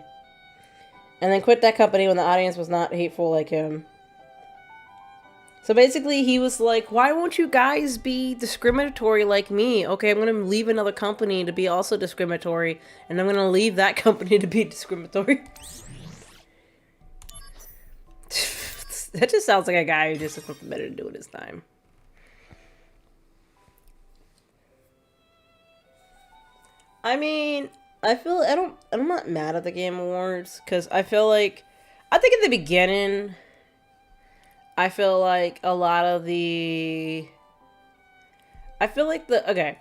And then quit that company when the audience was not hateful like him. So basically, he was like, why won't you guys be discriminatory like me? Okay, I'm going to leave another company to be also discriminatory, and I'm going to leave that company to be discriminatory. That just sounds like a guy who just isn't permitted to do it his time. I mean, I'm not mad at the Game Awards, because I feel like, I think at the beginning... I feel like a lot of the... I feel like the... Okay.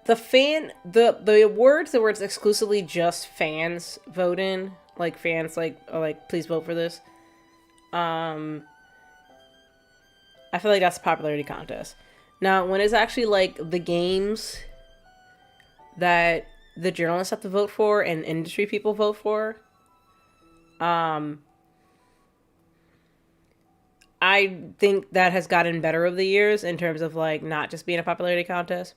The awards where it's exclusively just fans voting, like fans like please vote for this. I feel like that's a popularity contest. Now, when it's actually like the games that the journalists have to vote for and industry people vote for, I think that has gotten better over the years in terms of like not just being a popularity contest.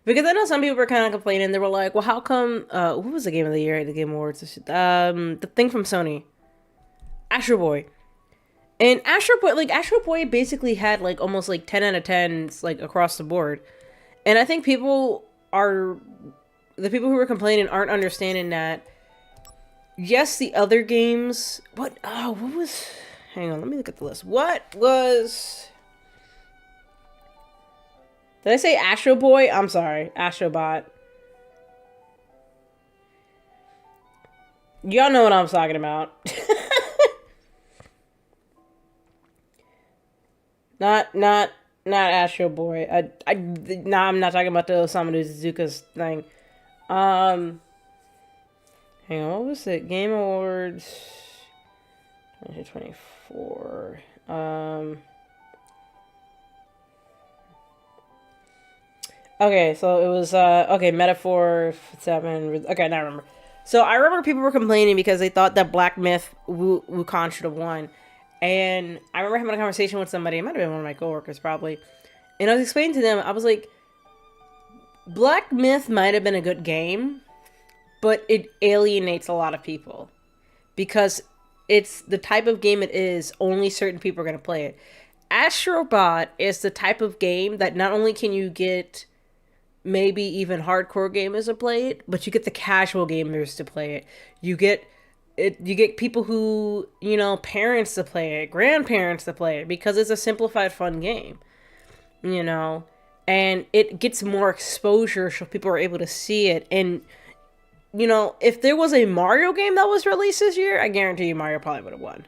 Because I know some people were kind of complaining. They were like, well, how come, what was the game of the year at the Game Awards? The thing from Sony. Astro Boy. And Astro Boy basically had like almost like 10 out of 10s like across the board. And I think the people who were complaining aren't understanding that, yes, the other games, hang on, let me look at the list. Did I say Astro Boy? I'm sorry. Astrobot. Y'all know what I'm talking about. Not Astro Boy. I'm not talking about the Osamu Tezuka's thing. Hang on, what was it? Game Awards 2024. Okay, so it was Metaphor 7. Okay, now I remember. So I remember people were complaining because they thought that Black Myth Wukong should have won. And I remember having a conversation with somebody, it might have been one of my coworkers probably. And I was explaining to them, I was like, Black Myth might have been a good game, but it alienates a lot of people. Because it's the type of game it is, only certain people are going to play it. Astrobot is the type of game that not only can you get maybe even hardcore gamers to play it, but you get the casual gamers to play it. You get people who, parents to play it, grandparents to play it, because it's a simplified, fun game, and it gets more exposure so people are able to see it. And, if there was a Mario game that was released this year, I guarantee you Mario probably would have won.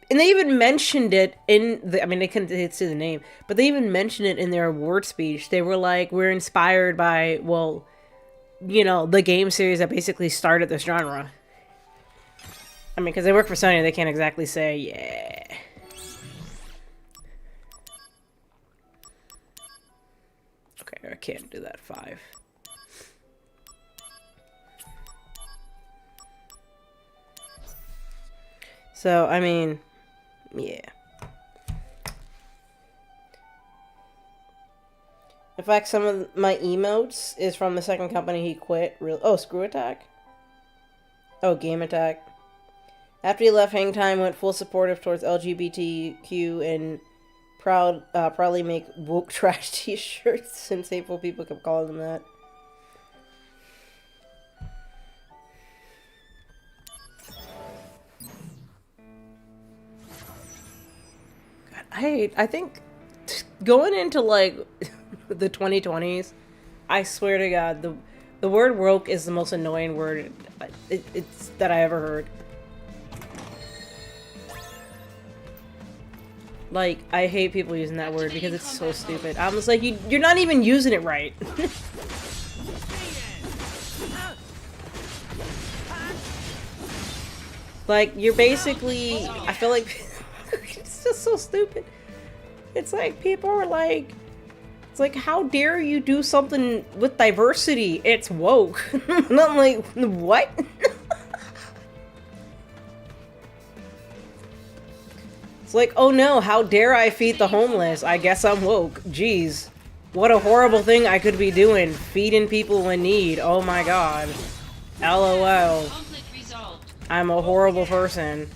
And they even mentioned it they couldn't see the name, but they even mentioned it in their award speech. They were like, we're inspired by, the game series that basically started this genre. I mean, because they work for Sony, they can't exactly say, yeah. Okay, I can't do that 5. So, I mean, yeah. In fact, some of my emotes is from the second company he quit. Screw Attack? Oh, Game Attack. After he left, Hang Time went full supportive towards LGBTQ and proudly make woke trash t-shirts, since hateful people kept calling them that. God, I think going into like the 2020s, I swear to God, the word woke is the most annoying word it's that I ever heard. Like, I hate people using that word because it's so stupid. I'm just like, you're not even using it right. Like, you're basically, I feel like, it's just so stupid. It's like, people are like, it's like, how dare you do something with diversity? It's woke. And I'm like, what? It's like, oh no, how dare I feed the homeless? I guess I'm woke. Jeez. What a horrible thing I could be doing. Feeding people in need. Oh my god. LOL. I'm a horrible person.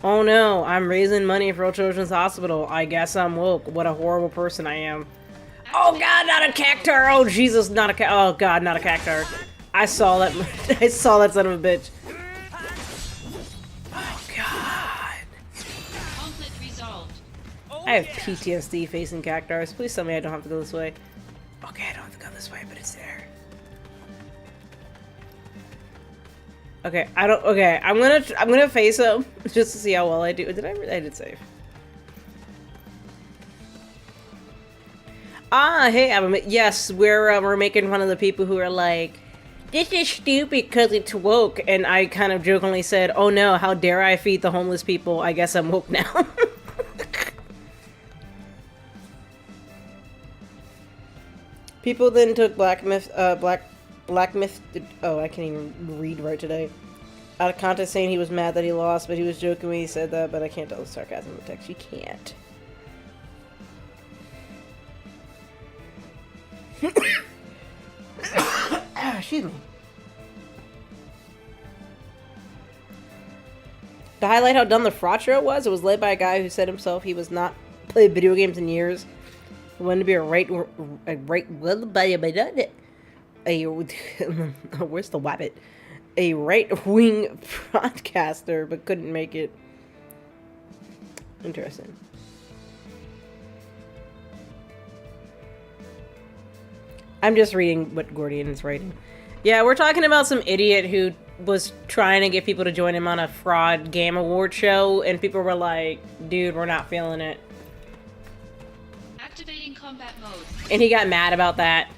Oh no, I'm raising money for a children's hospital. I guess I'm woke. What a horrible person I am. Oh god, not a cactar! Oh Jesus, not a oh god, not a cactar. I saw that. I saw that son of a bitch. Oh god. I have PTSD facing cactars. Please tell me I don't have to go this way. Okay, I don't have to go this way, but it's there. Okay, I don't. Okay, I'm gonna face him just to see how well I do. Did I did save? Ah, hey, yes, we're making fun of the people who are like, this is stupid because it's woke, and I kind of jokingly said, oh no, how dare I feed the homeless people? I guess I'm woke now. People then took Black Myth, oh, I can't even read right today. Out of context saying he was mad that he lost, but he was joking when he said that, but I can't tell the sarcasm in the text. You can't. Excuse me. To highlight how dumb the fraud show was, it was led by a guy who said himself he was not played video games in years. He wanted to be where's the wabbit? A right-wing broadcaster, but couldn't make it. Interesting. I'm just reading what Gordian is writing. Yeah, we're talking about some idiot who was trying to get people to join him on a fraud game award show, and people were like, dude, we're not feeling it.
Activating combat mode.
And he got mad about that.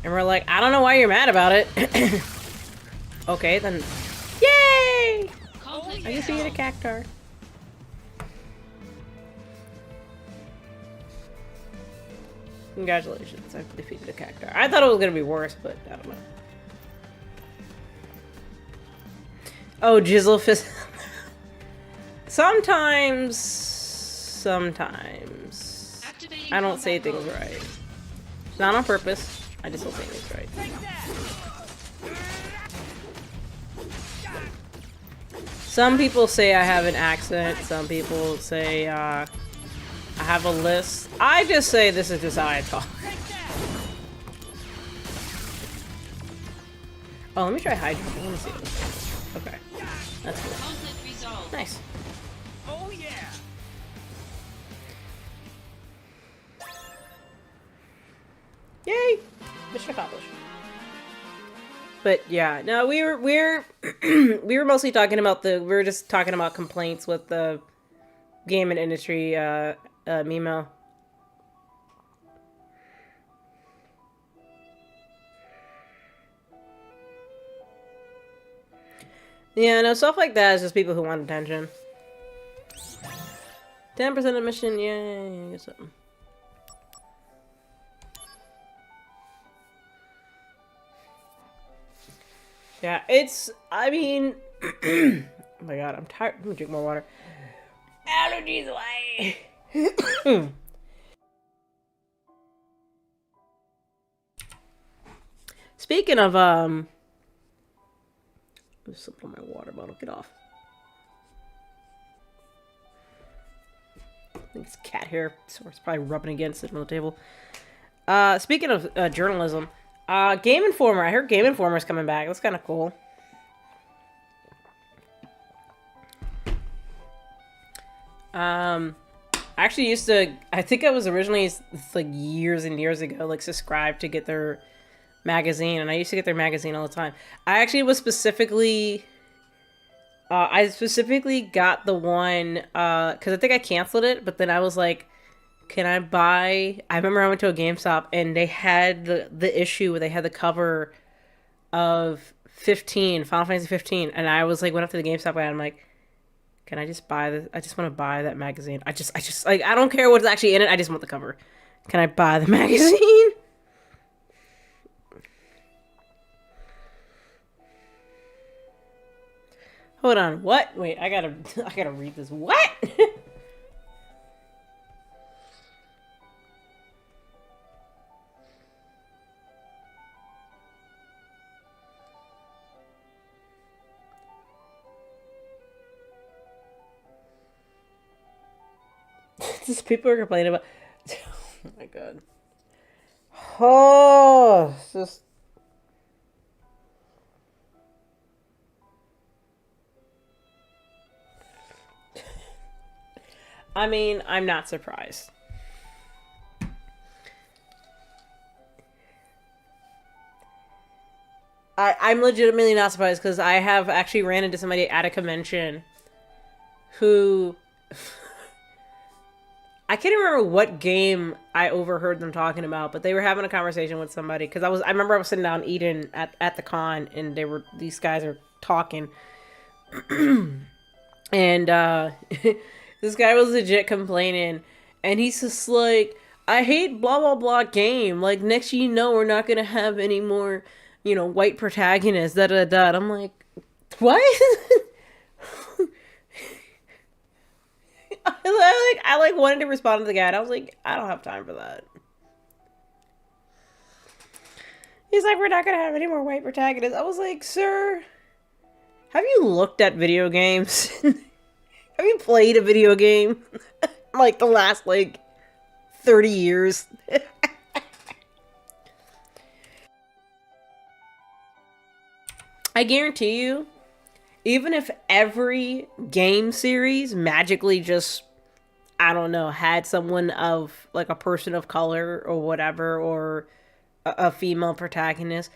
And we're like, I don't know why you're mad about it. Okay, then. Yay! I just beat a cactar. Congratulations, I've defeated a cactar. I thought it was gonna be worse, but I don't know. Oh, Jizzlefist. Sometimes. I don't say things right. Not on purpose. I just don't say things right. Some people say I have an accent. Some people say I have a list. I just say this is just how I talk. Oh, let me try hydro. I want to see it. Okay. That's cool. Nice.
Oh yeah.
Yay! Mission accomplished. But yeah, no, we're we were mostly talking about we were just talking about complaints with the gaming industry, Mimo. Yeah, no, stuff like that is just people who want attention. 10% admission, yay, something. Yeah, I mean, oh my god, I'm tired. Let me drink more water. Allergies away. Speaking of, there's something on my water bottle. Get off. I think it's cat hair, so it's probably rubbing against it on the table. Speaking of journalism, Game Informer. I heard Game Informer is coming back. That's kind of cool. I actually used to. I think I was originally like years and years ago, like subscribed to get their magazine, and I used to get their magazine all the time. I actually was specifically I specifically got the one because I think I canceled it, but then I was like, can I buy? I remember I went to a GameStop and they had the issue where they had the cover of 15 Final Fantasy 15, and I was like, went up to the GameStop guy and I'm like, can I just buy this? I just want to buy that magazine. I just like, I don't care what's actually in it. I just want the cover. Can I buy the magazine? Hold on. What? Wait, I gotta read this. What? Just people are complaining about. Oh my god. Oh, it's just. I mean, I'm not surprised. I'm legitimately not surprised because I have actually ran into somebody at a convention who I can't even remember what game I overheard them talking about, but they were having a conversation with somebody because I remember I was sitting down eating at the con and these guys are talking and this guy was legit complaining and he's just like, I hate blah blah blah game, like next thing you know we're not gonna have any more, you know, white protagonists, da da da. I'm like, what? I wanted to respond to the guy and I was like, I don't have time for that. He's like, we're not gonna have any more white protagonists. I was like, sir, have you looked at video games? Have you played a video game? Like the last 30 years. I guarantee you, even if every game series magically just, I don't know, had someone of, like, a person of color or whatever, or a female protagonist,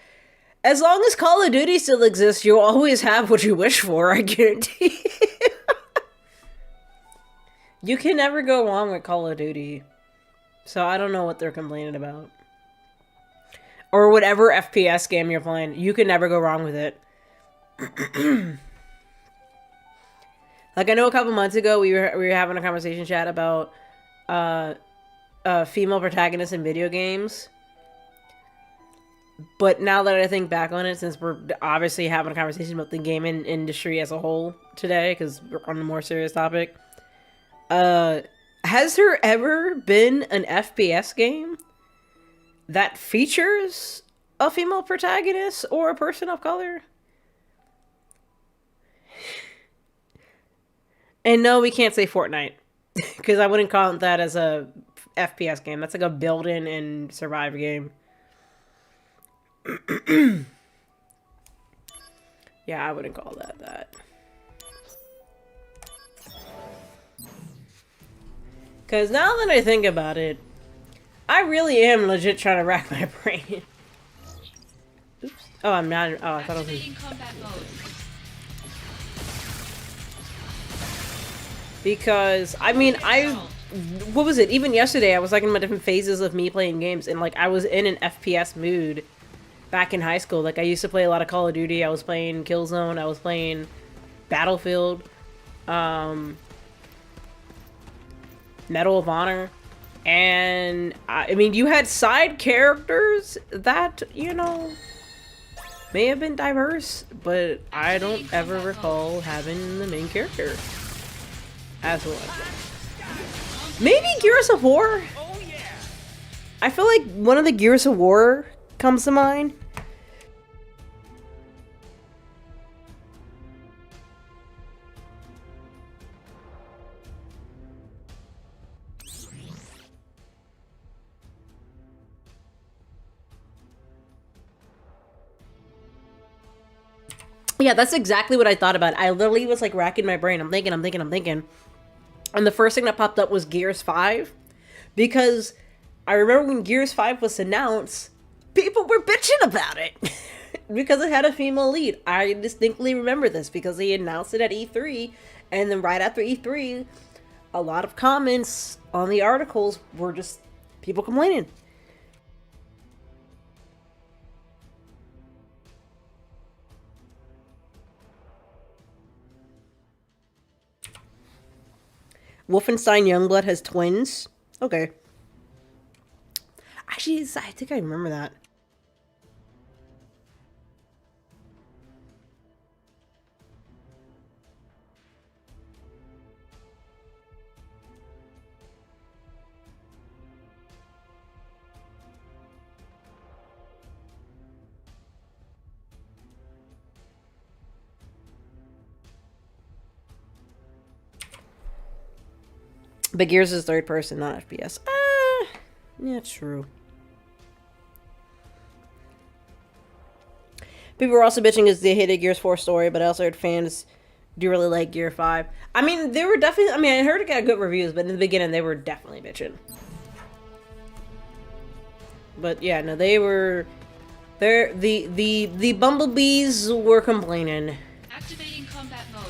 as long as Call of Duty still exists, you'll always have what you wish for, I guarantee you. You can never go wrong with Call of Duty. So I don't know what they're complaining about. Or whatever FPS game you're playing, you can never go wrong with it. Like, I know a couple months ago we were having a conversation chat about female protagonists in video games. But now that I think back on it, since we're obviously having a conversation about the gaming industry as a whole today, because we're on a more serious topic, has there ever been an FPS game that features a female protagonist or a person of color? And no, we can't say Fortnite, because I wouldn't count that as a FPS game. That's like a build-in and survive game. Yeah, I wouldn't call that. Because now that I think about it, I really am legit trying to rack my brain. Oops. Oh, I'm not. Oh, I thought it was.
Activating combat mode.
Because, I mean, what was it? Even yesterday, I was talking about different phases of me playing games, and, like, I was in an FPS mood back in high school. Like, I used to play a lot of Call of Duty. I was playing Killzone. I was playing Battlefield. Medal of Honor. And, I mean, you had side characters that, you know, may have been diverse, but I don't ever recall having the main character as one. Maybe Gears of War?
Oh yeah.
I feel like one of the Gears of War comes to mind. Yeah, that's exactly what I thought about. I literally was like racking my brain. I'm thinking. And the first thing that popped up was Gears 5. Because I remember when Gears 5 was announced, people were bitching about it. because it had a female lead. I distinctly remember this because he announced it at E3, and then right after E3, a lot of comments on the articles were just people complaining. Wolfenstein Youngblood has twins. Okay. Actually, I think I remember that. But Gears is third person, not FPS. Yeah, true. People were also bitching because they hated Gears 4 story, but I also heard fans do really like Gear 5. I mean, they were definitely... I mean, I heard it got good reviews, but in the beginning, they were definitely bitching. But yeah, no, they were... The bumblebees were complaining.
Activating combat mode.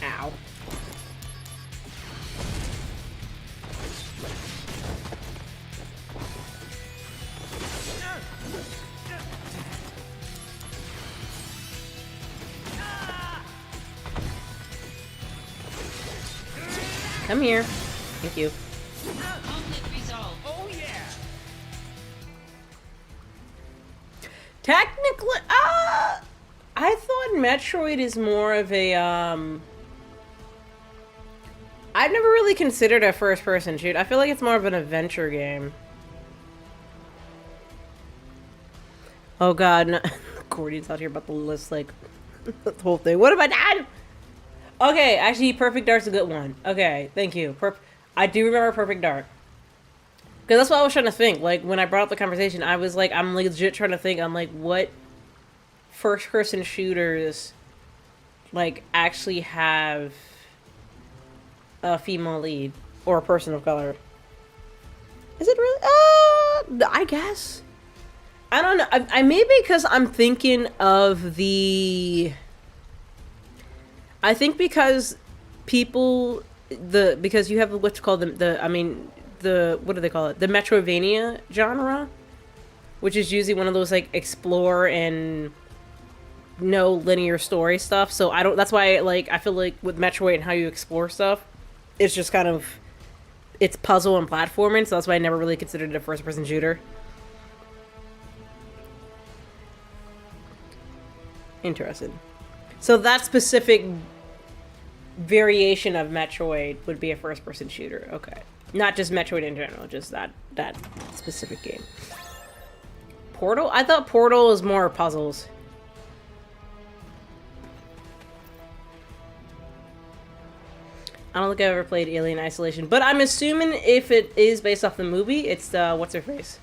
Ow. Come here. Thank you.
Conflict resolved.
Oh yeah.
Technically, I thought Metroid is more of a, I've never really considered a first-person shoot. I feel like it's more of an adventure game. Oh god, no. Cordy's out here about the list, like, the whole thing. What have I done? Okay, actually, Perfect Dark's a good one. Okay, thank you. I do remember Perfect Dark. Because that's what I was trying to think. Like, when I brought up the conversation, I was like, I'm legit trying to think. I'm like, what first-person shooters, like, actually have a female lead? Or a person of color? Is it really? I guess. I don't know. I maybe because I'm thinking of the... I think because people... Because you have what's called what do they call it? The Metroidvania genre, which is usually one of those like explore and no linear story stuff. So that's why I feel like with Metroid and how you explore stuff, it's just kind of, it's puzzle and platforming. So that's why I never really considered it a first person shooter. Interesting. So that specific variation of Metroid would be a first person shooter. Okay. Not just Metroid in general, just that specific game. Portal? I thought Portal was more puzzles. I don't think I've ever played Alien Isolation, but I'm assuming if it is based off the movie, it's what's her face?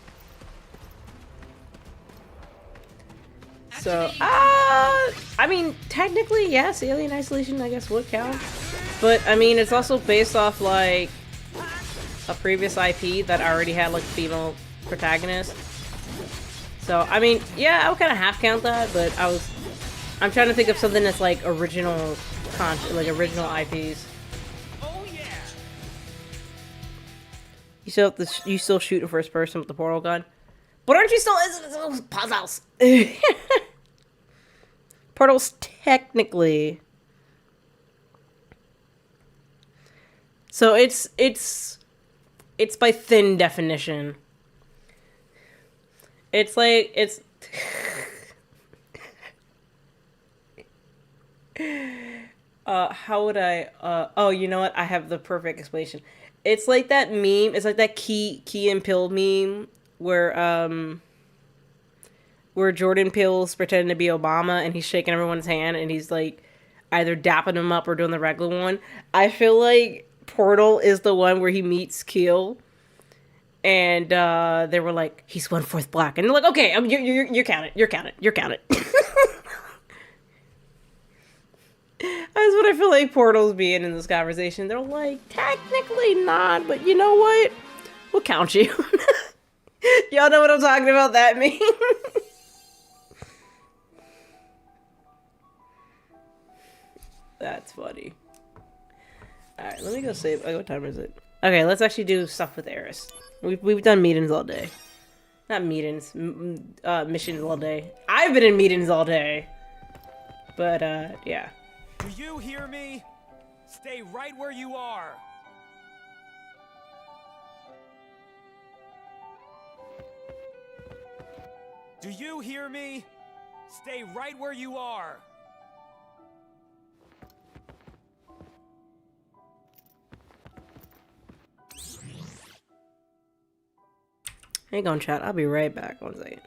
So, I mean, technically, yes, Alien Isolation, I guess, would count. But, I mean, it's also based off, like, a previous IP that already had, like, female protagonist. So, I mean, yeah, I would kind of half count that, but I'm trying to think of something that's, like, original IPs.
Oh yeah.
You still shoot a first person with the portal gun? But aren't you still puzzles? Portal's technically. So it's by thin definition. It's like it's how would I oh, you know what? I have the perfect explanation. It's like that meme, it's like that Key and Peele meme where Jordan Peele's pretending to be Obama and he's shaking everyone's hand and he's like either dapping him up or doing the regular one. I feel like Portal is the one where he meets Keel and they were like, he's 1/4 black, and they're like, okay, you're counted. I That's what I feel like Portal's being in this conversation. They're like, technically not, but you know what? We'll count you. Y'all know what I'm talking about, that meme? That's funny. Alright, let me go save. Oh, what time is it? Okay, let's actually do stuff with Eris. We've done meetings all day. Not meetings, missions all day. I've been in meetings all day. But, yeah.
Do you hear me? Stay right where you are. Do you hear me? Stay right where you are.
Hang on, chat. I'll be right back. 1 second.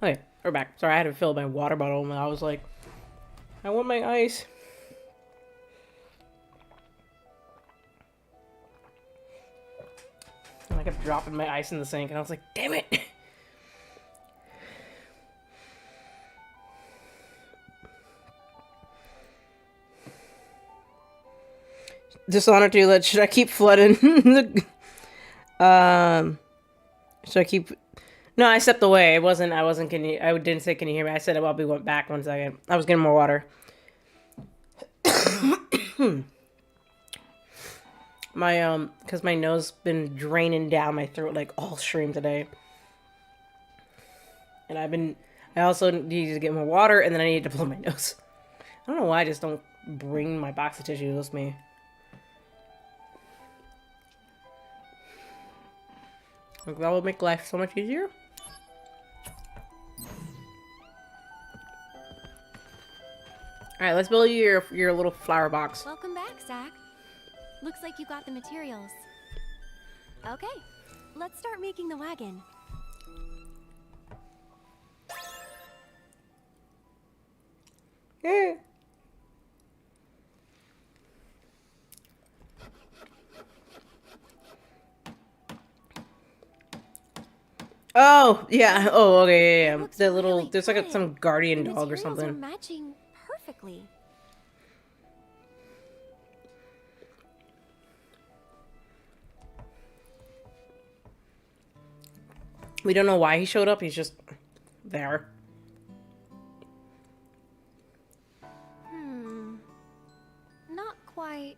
Okay, we're back. Sorry, I had to fill my water bottle and I was like, I want my ice. I kept dropping my ice in the sink, and I was like, damn it! Dishonored 2, should I keep flooding? Should I keep... No, I stepped away. I wasn't, can you... I didn't say, can you hear me? I said, I'll be back 1 second. I was getting more water. My, because my nose been draining down my throat, like, all stream today. And I also needed to get more water, and then I needed to blow my nose. I don't know why I just don't bring my box of tissues with me. Like, that would make life so much easier. Alright, let's build your little flower box.
Welcome back, Zach. Looks like you got the materials. Okay, let's start making the wagon.
Yeah. Oh, yeah. Oh, okay, yeah.
Looks
The little,
really
there's like
good.
some guardian
The
dog or
materials are
something.
matching perfectly.
We don't know why he showed up. He's just there.
Not quite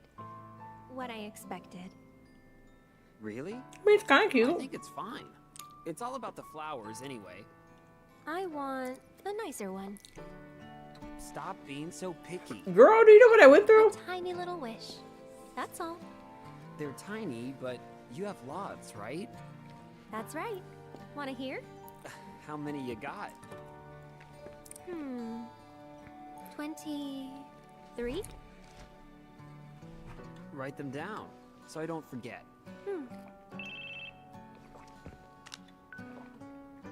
what I expected.
Really?
I mean, it's kind of
I
cute.
think it's fine. It's all about the flowers anyway.
I want the nicer one.
Stop being so picky.
Girl, do you know what I went
A
through?
tiny little wish. That's all.
They're tiny, but you have lots, right?
That's right. Want to hear?
How many you got?
23?
Write them down, so I don't forget.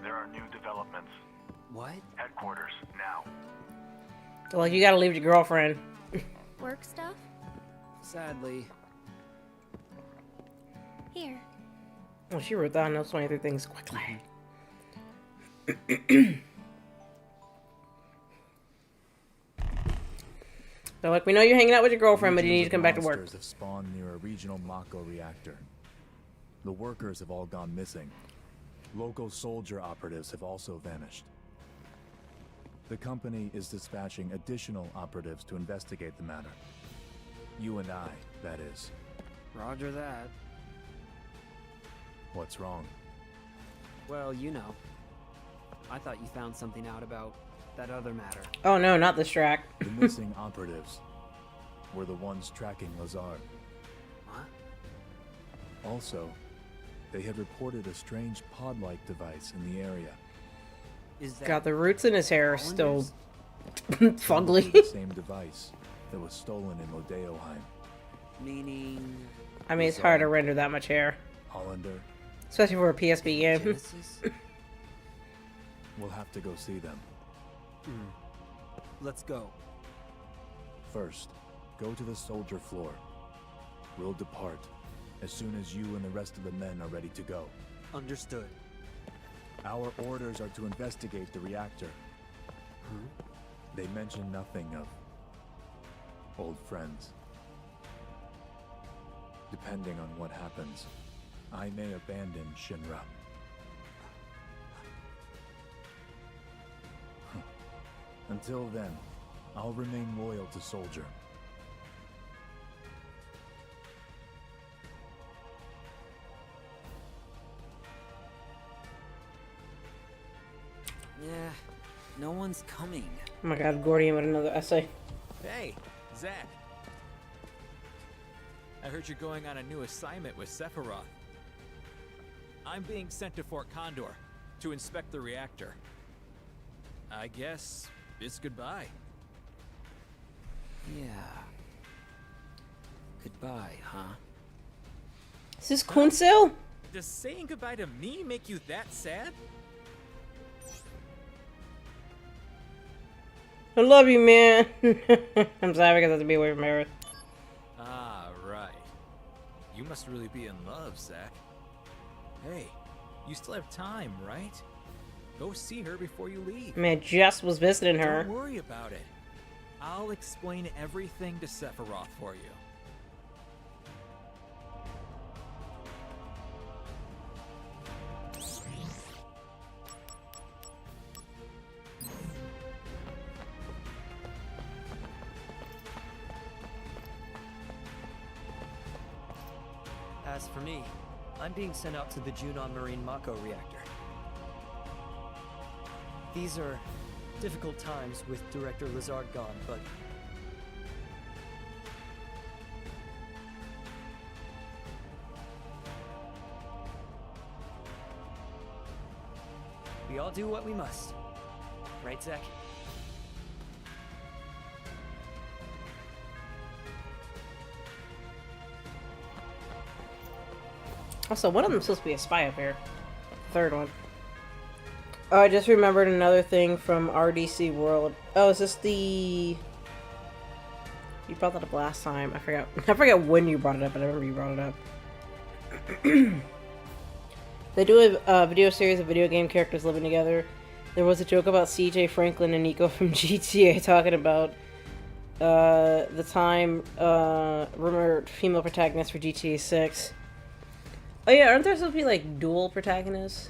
There are new developments.
What?
Headquarters, now.
Like, you gotta leave your girlfriend.
Work stuff?
Sadly.
Here.
Well, she wrote down those 23 things quickly. So, like, we know you're hanging out with your girlfriend, but you need to come back to work.
Monsters have spawned near a regional Mako reactor. The workers have all gone missing. Local soldier operatives have also vanished. The company is dispatching additional operatives to investigate the matter. You and I, that is.
Roger that.
What's wrong?
Well, you know. I thought you found something out about that other matter.
Oh no, not this track.
The missing operatives were the ones tracking Lazar.
What?
Also, they had reported a strange pod-like device in the area.
Is that
Got the roots in his hair still
Hollanders?
Probably
fugly.
the same device that was stolen in Modeoheim.
Meaning
I mean, it's hard to render that much hair.
Hollander,
Especially for a PSP game.
Genesis?
we'll have to go see them.
Let's go.
First, go to the soldier floor. We'll depart as soon as you and the rest of the men are ready to go.
Understood.
Our orders are to investigate the reactor. They mention nothing of old friends. Depending on what happens, I may abandon Shinra. Until then, I'll remain loyal to Soldier.
Yeah, no one's coming.
Oh my god, Gordian with another essay.
Hey, Zach. I heard you're going on a new assignment with Sephiroth. I'm being sent to Fort Condor to inspect the reactor. I guess it's goodbye.
Yeah. Goodbye, huh?
Is this Kunsil?
Does saying goodbye to me make you that sad?
I love you, man. I'm sorry because I have to be away from Earth.
Ah, right. You must really be in love, Zach. Hey, you still have time, right? Go see her before you leave.
I mean, I just was visiting her.
Don't worry about it. I'll explain everything to Sephiroth for you.
As for me, I'm being sent out to the Junon Marine Mako reactor. These are difficult times with Director Lazard gone, but we all do what we must. Right, Zach?
Also, one of them supposed to be a spy up here. Third one. Oh, I just remembered another thing from RDC World. Oh, is this the... You brought that up last time. I forgot. I forgot when you brought it up, but I remember you brought it up. They do a video series of video game characters living together. There was a joke about CJ Franklin and Nico from GTA talking about the time rumored female protagonist for GTA 6. Oh yeah, aren't there supposed to be like dual protagonists?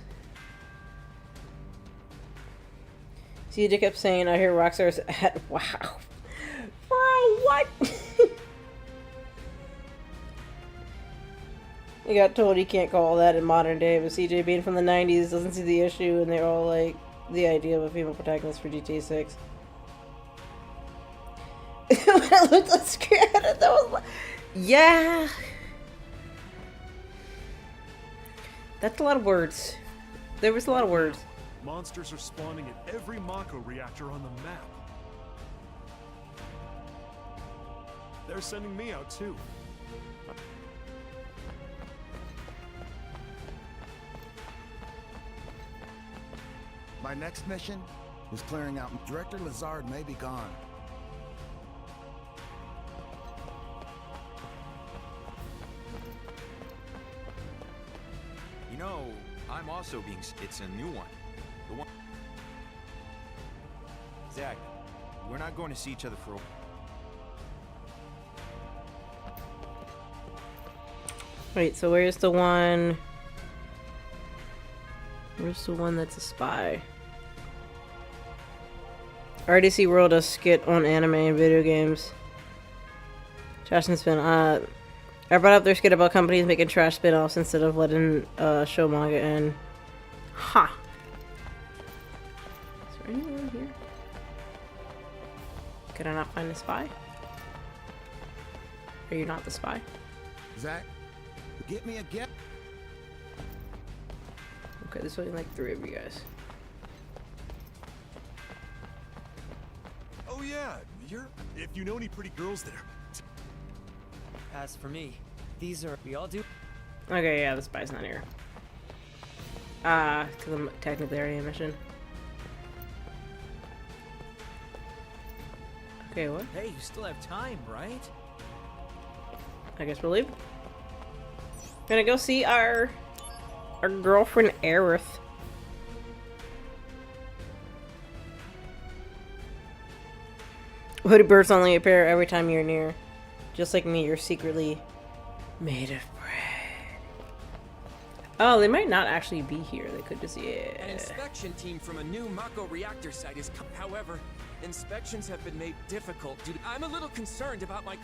CJ kept saying, I hear Rockstar's at... Wow. Bro, what? He got told he can't call that in modern day, but CJ being from the 90s doesn't see the issue, and they're all like, the idea of a female protagonist for GTA 6. When I looked at the screen, that was like... Yeah. That's a lot of words. There was a lot of words.
Monsters are spawning at every Mako reactor on the map. They're sending me out too.
My next mission is clearing out. Director Lazard may be gone.
You know, I'm also being... It's a new one. The one... Zach, we're not going to see each other for a...
Wait, so where's the one... Where's the one that's a spy? RDC World does skit on anime and video games. Trash and spin. I brought up their skit about companies making trash spin-offs instead of letting show manga in. Ha! Is there anyone here? Could I not find the spy? Are you not the spy?
Zach, get me a gift.
Okay, there's only like 3 of you guys.
Oh yeah, if you know any pretty girls there.
As for me, these are... We all do...
Okay, yeah, the spy's not here. To the technically already a mission. Okay, what?
Hey, you still have time, right?
I guess we'll leave. Gonna go see our girlfriend Aerith. Hoodie birds only appear every time you're near. Just like me, you're secretly made of bread. Oh, they might not actually be here. They could just, yeah.
An inspection team from a new Mako reactor site is however, inspections have been made difficult due to... I'm a little concerned about my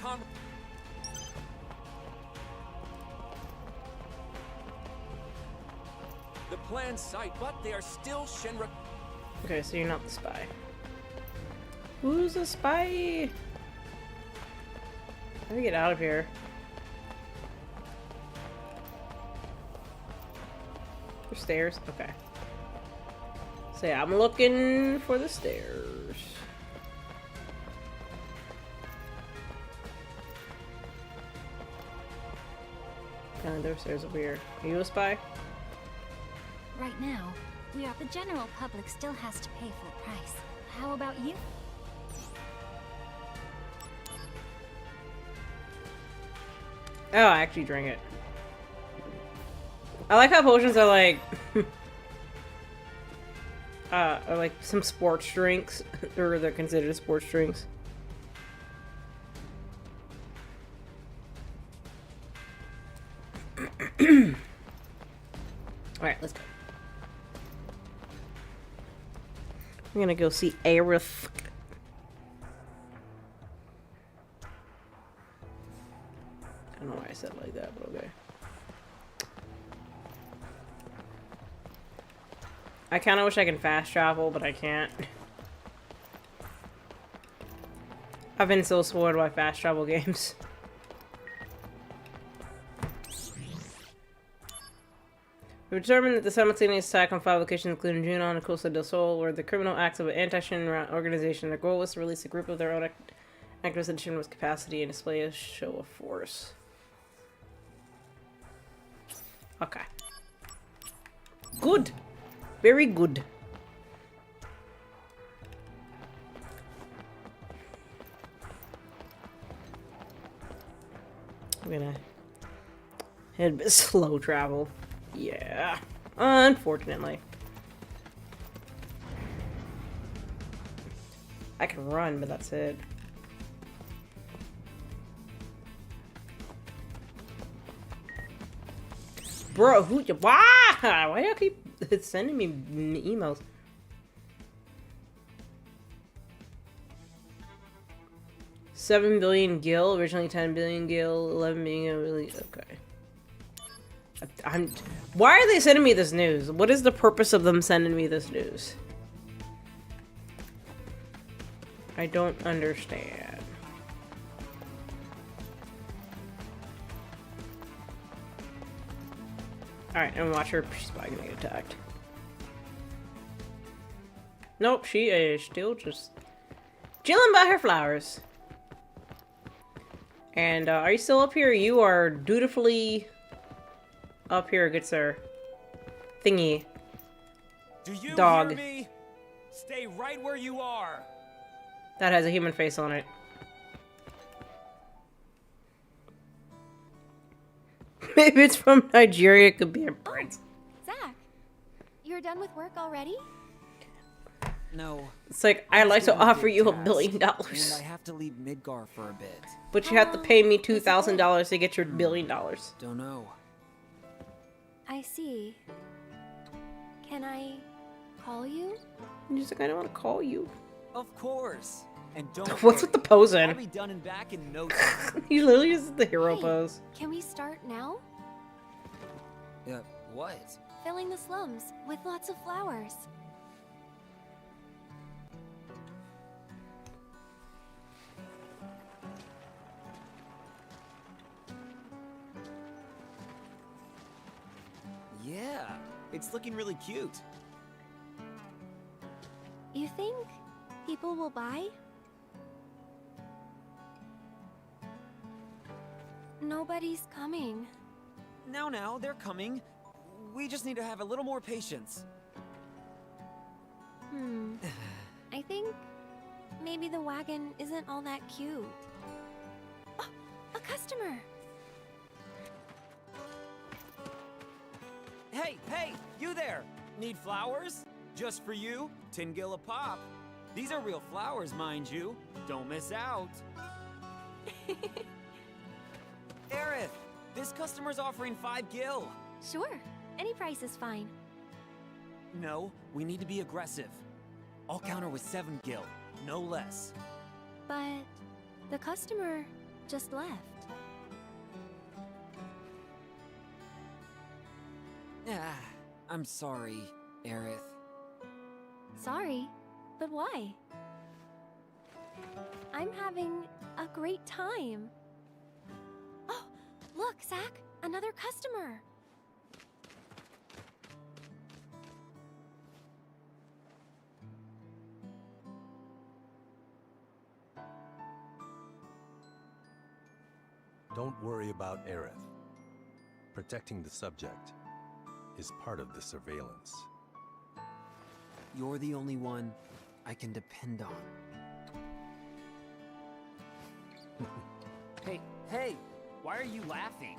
the planned site, but they are still Shinra...
Okay, so you're not the spy. Who's the spy? How do we get out of here? There's stairs? Okay. Say, I'm looking for the stairs. There's stairs over here. Are you a spy?
Right now, the general public still has to pay for the price. How about you?
Oh, I actually drank it. I like how potions are like, are like some sports drinks, or they're considered sports drinks. Alright, let's go. We're gonna go see Aerith. I don't know why I said it like that, but okay. I kinda wish I could fast travel, but I can't. I've been so spoiled by fast travel games. We determined that the simultaneous attack on 5 locations, including Junon and Costa del Sol, were the criminal acts of an anti-Shinra organization. Their goal was to release a group of their own actors in Shinra's capacity and display a show of force. Okay. Good. Very good. I'm gonna head a bit slow travel. Yeah, unfortunately. I can run, but that's it. Bro, who you? Why do you keep sending me emails? $7 billion gil, originally 10 billion gil, 11 being a really okay. Why are they sending me this news? What is the purpose of them sending me this news? I don't understand. Alright, and watch her. She's probably gonna get attacked. Nope, she is still just chilling by her flowers. And are you still up here? You are dutifully up here, good sir. Thingy.
Do you
dog.
hear me? Stay right where you are.
That has a human face on it. Maybe it's from Nigeria. It could be a prince.
Zach, you're done with work already?
No.
It's like, I'd like to
It's a
offer
big
you $1
task,
billion.
And I have to leave Midgar for a bit.
But you have to pay me $2,000 to get your $1 billion.
Don't know.
I see. Can I call you?
He's like, I don't want to call you.
Of course. And don't
What's
worry,
with the posing?
I'll be done and back in no time.
He literally uses the hero
Hey,
pose.
Can we start now?
What?
Filling the slums with lots of flowers.
Yeah, it's looking really cute.
You think people will buy? Nobody's coming.
Now, they're coming. We just need to have a little more patience.
I think maybe the wagon isn't all that cute. Oh, a customer!
Hey, you there! Need flowers? Just for you? 10 gil a pop. These are real flowers, mind you. Don't miss out. Aerith, this customer's offering 5 gil.
Sure, any price is fine.
No, we need to be aggressive. I'll counter with 7 gil, no less.
But the customer just left.
I'm sorry, Aerith.
Sorry, but why? I'm having a great time. Oh, look, Zach, another customer.
Don't worry about Aerith. Protecting the subject is part of the surveillance.
You're the only one I can depend on.
Hey, why are you laughing?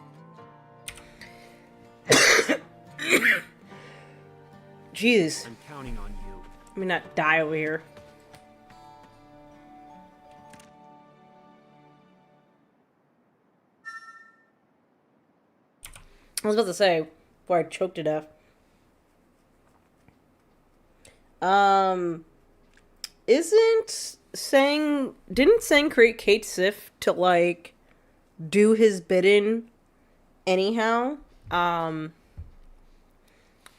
Jeez.
I'm counting on you.
Let me not die over here. I was about to say, before I choked to death. Didn't Sang create Kate Sif to, like, do his bidding anyhow?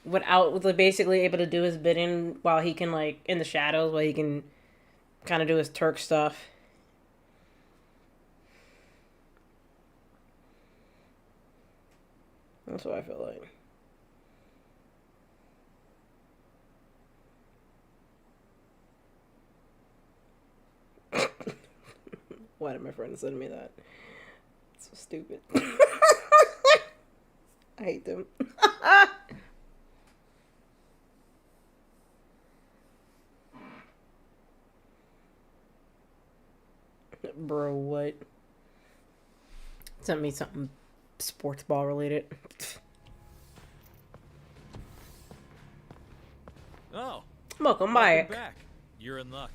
With basically able to do his bidding while he can, like, in the shadows, while he can kind of do his Turk stuff. That's what I feel like. Why did my friend send me that? It's so stupid. I hate them. Bro, what? Sent me something sports ball related.
Oh,
welcome back.
You're in luck.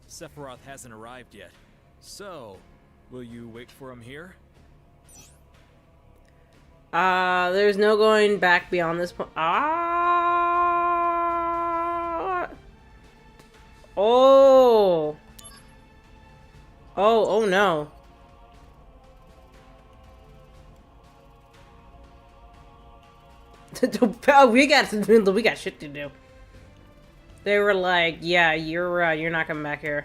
Sephiroth hasn't arrived yet. So, will you wait for him here?
There's no going back beyond this point. Ah! Oh! Oh no. we got shit to do. They were like, yeah, you're not coming back here.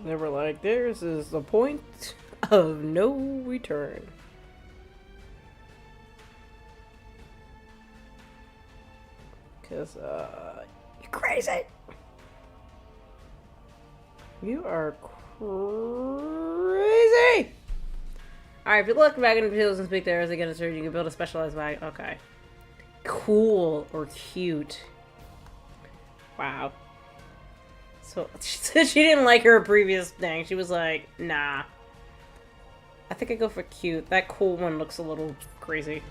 They were like, "This is the point of no return." Cause you're crazy. You are crazy. All right, if you look back into the fields and speak there as again, you can build a specialized wagon. Okay, cool or cute. Wow. So she said she didn't like her previous thing. She was like, nah. I think I go for cute. That cool one looks a little crazy.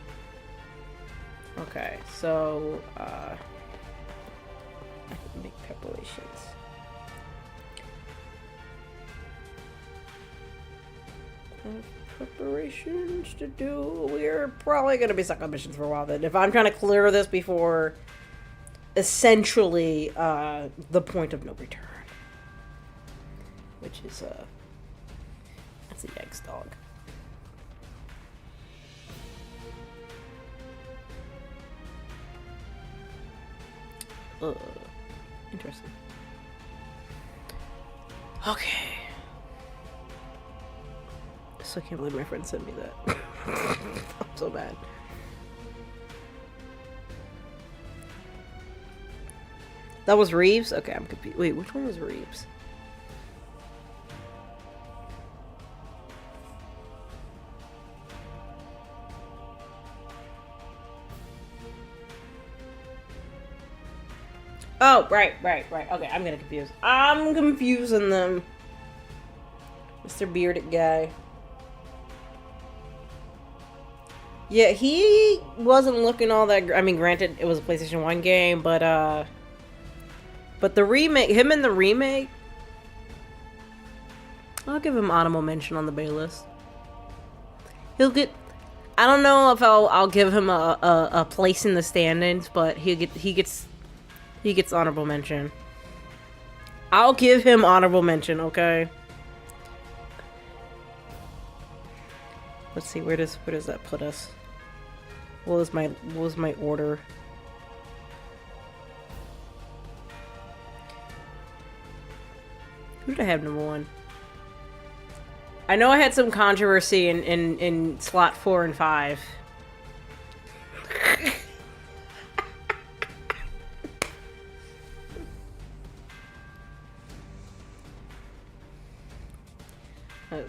Okay, so I can make preparations. Preparations to do. We're probably gonna be stuck on missions for a while then. If I'm trying to clear this before essentially the point of no return. Which is that's a Yeggs dog. Interesting. Okay. I still can't believe my friend sent me that. I'm so mad. That was Reeves? Okay, I'm confused. Wait, which one was Reeves? Oh, right. Okay, I'm getting confused. I'm confusing them. Mr. Bearded guy. Yeah, he wasn't looking all that... I mean, granted, it was a PlayStation 1 game, but the remake... Him in the remake... I'll give him honorable mention on the Bay list. He'll get... I don't know if I'll give him a place in the standings, but he gets honorable mention. I'll give him honorable mention, okay? Let's see, where does that put us? What was my order? Who did I have number 1? I know I had some controversy in slot 4 and 5.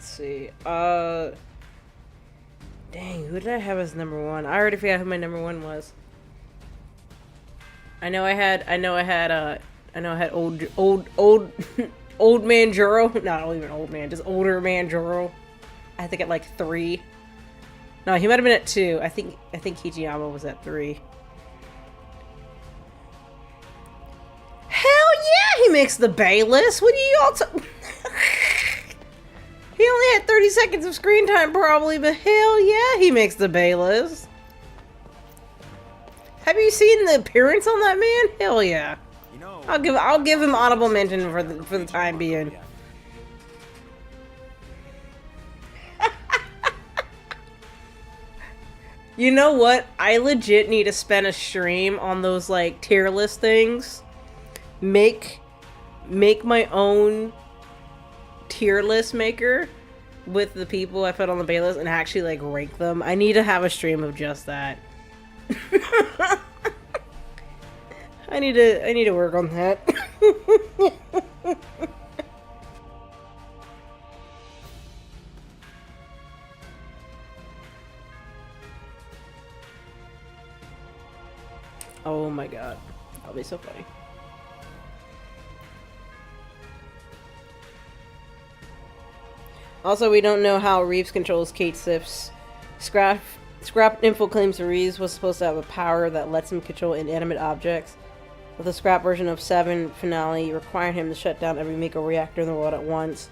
Let's see. Dang, who did I have as number one? I already forgot who my number one was. I know I had old old man Juro. Not even old man, just older man Juro. I think at like 3. No, he might have been at 2. I think Hijiyama was at 3. Hell yeah, he makes the Bay list. What are you all He only had 30 seconds of screen time probably, but hell yeah, he makes the Bay list. Have you seen the appearance on that man? Hell yeah.
You know,
I'll give him honorable mention for the time being. You know what? I legit need to spend a stream on those like tier list things. Make my own tier list maker with the people I put on the Bay list and actually like rank them. I need to have a stream of just that. I need to work on that. Oh my god. That'll be so funny. Also, we don't know how Reeves controls Kate Sif's. Scrap info claims Reeves was supposed to have a power that lets him control inanimate objects, with the scrap version of 7 finale requiring him to shut down every Mako reactor in the world at once.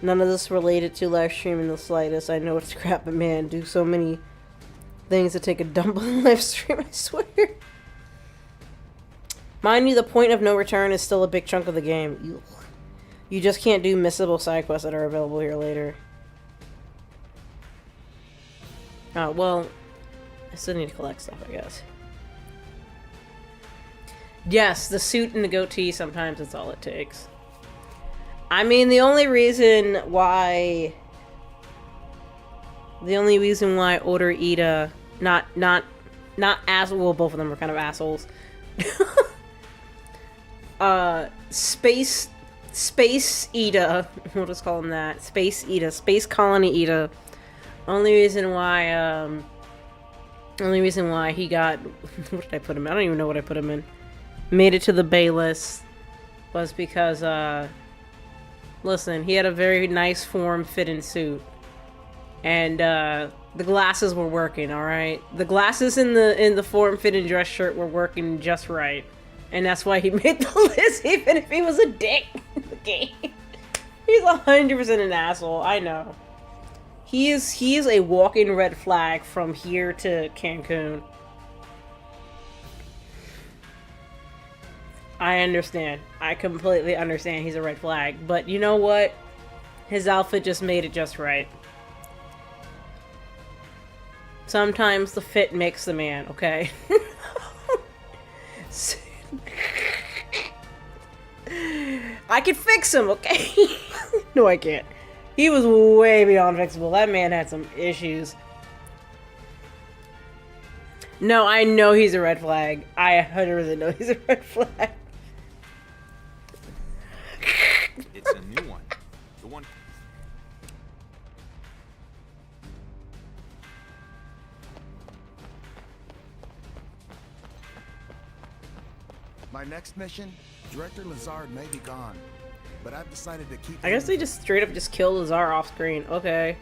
None of this related to live stream in the slightest. I know it's scrap, but man, do so many things to take a dump on live stream, I swear. Mind you, the point of no return is still a big chunk of the game. You just can't do missable side quests that are available here later. Oh, well, I still need to collect stuff, I guess. Yes, the suit and the goatee, sometimes it's all it takes. I mean, the only reason why Oda Ida, not asshole, well, both of them are kind of assholes. Space Ida, we'll just call him that. Space Ida, Space Colony Ida. Only reason why he got, what did I put him in? I don't even know what I put him in. Made it to the Bay list was because, listen, he had a very nice form-fitting suit. And, the glasses were working, alright? The glasses in the form-fitting dress shirt were working just right. And that's why he made the list, even if he was a dick in the game. He's 100% an asshole, I know. He is a walking red flag from here to Cancun. I understand. I completely understand he's a red flag. But you know what? His outfit just made it just right. Sometimes the fit makes the man, okay? I can fix him, okay? No, I can't. He was way beyond fixable. That man had some issues. No, I know he's a red flag. I 100% know he's a red flag.
It's a new one. The one.
My next mission, Director Lazard may be gone, but I've decided to keep.
I guess they just straight up just killed Lazar off screen. Okay.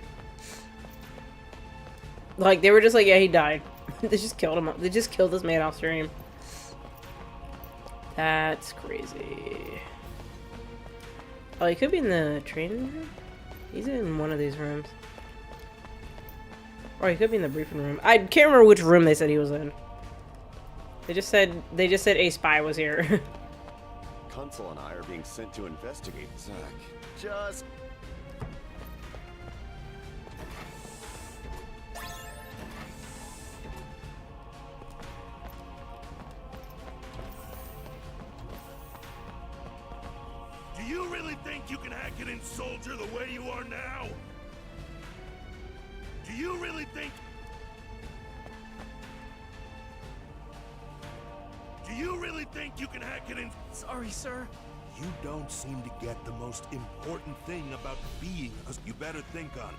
Like, they were just like, yeah, he died. They just killed him. They just killed this man off stream. That's crazy. Oh, he could be in the training room? He's in one of these rooms. Or he could be in the briefing room. I can't remember which room they said he was in. They just said a spy was here.
Consul and I are being sent to investigate Zack. Just...
Do you really think you can hack it in Soldier the way you are now? Do you really think... Do you really think you can hack it in...
Sorry, sir.
You don't seem to get the most important thing about being a... You better think on it.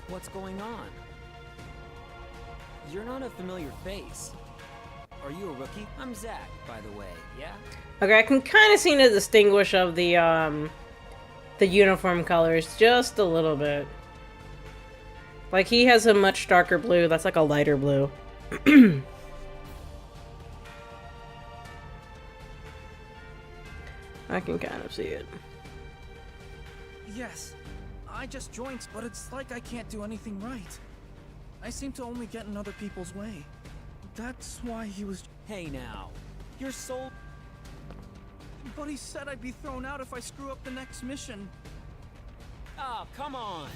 What's going on? You're not a familiar face. Are you a rookie? I'm Zach, by the way, yeah?
Okay, I can kind of seem to distinguish of the uniform colors just a little bit. Like, he has a much darker blue. That's like a lighter blue. I can kind of see it.
Yes, I just joined, but it's like I can't do anything right. I seem to only get in other people's way. That's why he was...
Hey now, you're so...
But he said I'd be thrown out if I screw up the next mission.
Oh, come on.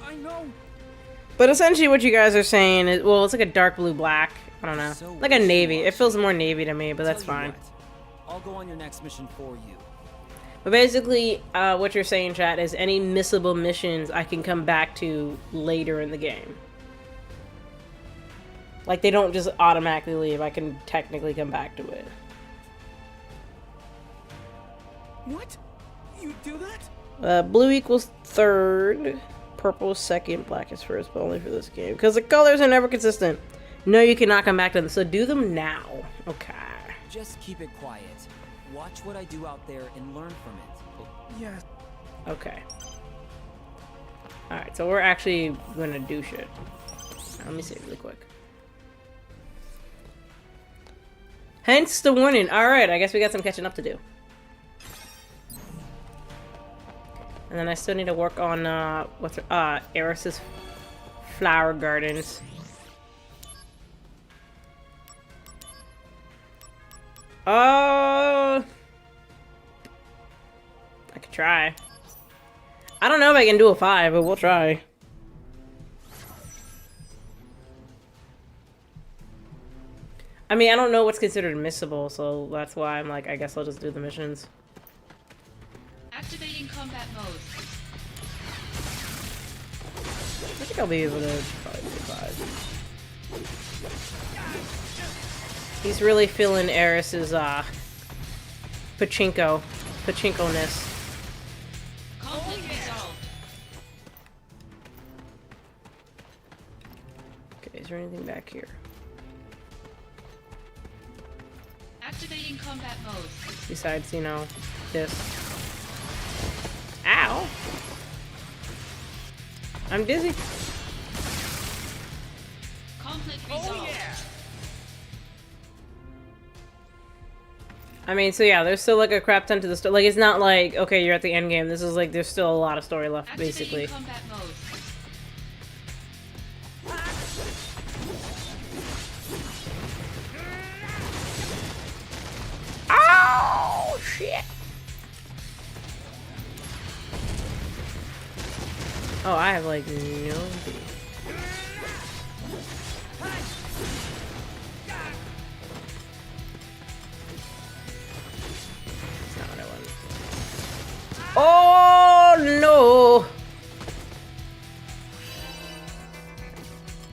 I know.
But essentially what you guys are saying is, well, it's like a dark blue black. I don't know.
So
like a navy. It feels more navy to me, but that's
Tell you
fine.
what, I'll go on your next mission for you.
But basically, what you're saying, chat, is any missable missions I can come back to later in the game. Like, they don't just automatically leave. I can technically come back to it.
What? You do that?
Blue equals third, purple is second, black is first, but only for this game. Because the colors are never consistent. No, you cannot come back to them, so do them now. Okay.
Just keep it quiet. Watch what I do out there and learn from it.
Yeah.
Okay. Alright, so we're actually gonna do shit. Let me see it really quick. Hence the warning. Alright, I guess we got some catching up to do. And then I still need to work on, Eris's flower gardens. I could try. I don't know if I can do a 5, but we'll try. I mean, I don't know what's considered missable, so that's why I'm like, I guess I'll just do the missions.
Activating combat mode.
I think I'll be able to probably do 5. He's really feeling Eris's, pachinko-ness.
Conflict resolved.
Okay, is there anything back here?
Activating combat mode.
Besides, you know, this. Ow! I'm dizzy.
Conflict resolved.
I mean, so yeah, there's still like a crap ton to the story. Like, it's not like, okay, you're at the end game. This is like, there's still a lot of story left, basically.
Activating combat mode.
Oh, shit! Oh, I have like no idea. That's not what I wanted. Oh no!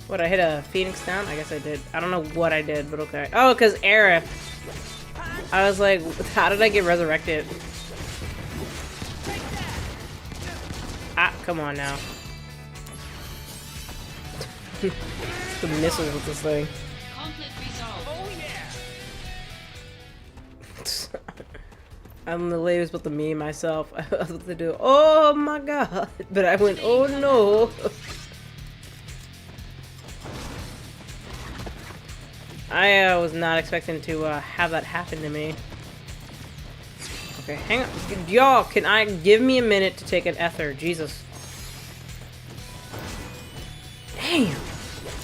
What, I hit a Phoenix down? I guess I did. I don't know what I did, but okay. Oh, because Aerith. I was like, how did I get resurrected? Ah, come on now. The missiles with this thing.
Conflict resolved. Oh yeah.
I'm the latest with the meme myself. I was about to do, oh my god. But I went, oh no. I was not expecting to have that happen to me. Okay, hang on. Y'all, can I give me a minute to take an ether? Jesus. Damn.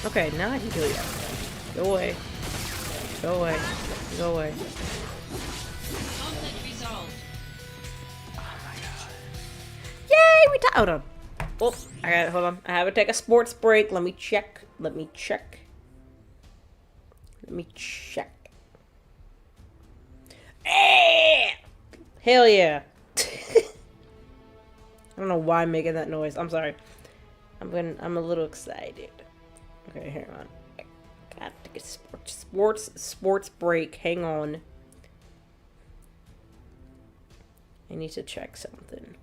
Okay, now I can kill you. Go away. Go away. Go away.
Conflict resolved.
Oh my god. Yay, we hold on. Oh, I got it. Hold on. I have to take a sports break. Let me check. Let me check. Let me check. Hell yeah. I don't know why I'm making that noise. I'm sorry. I'm a little excited. Okay, hang on. I got to get sports break. Hang on. I need to check something.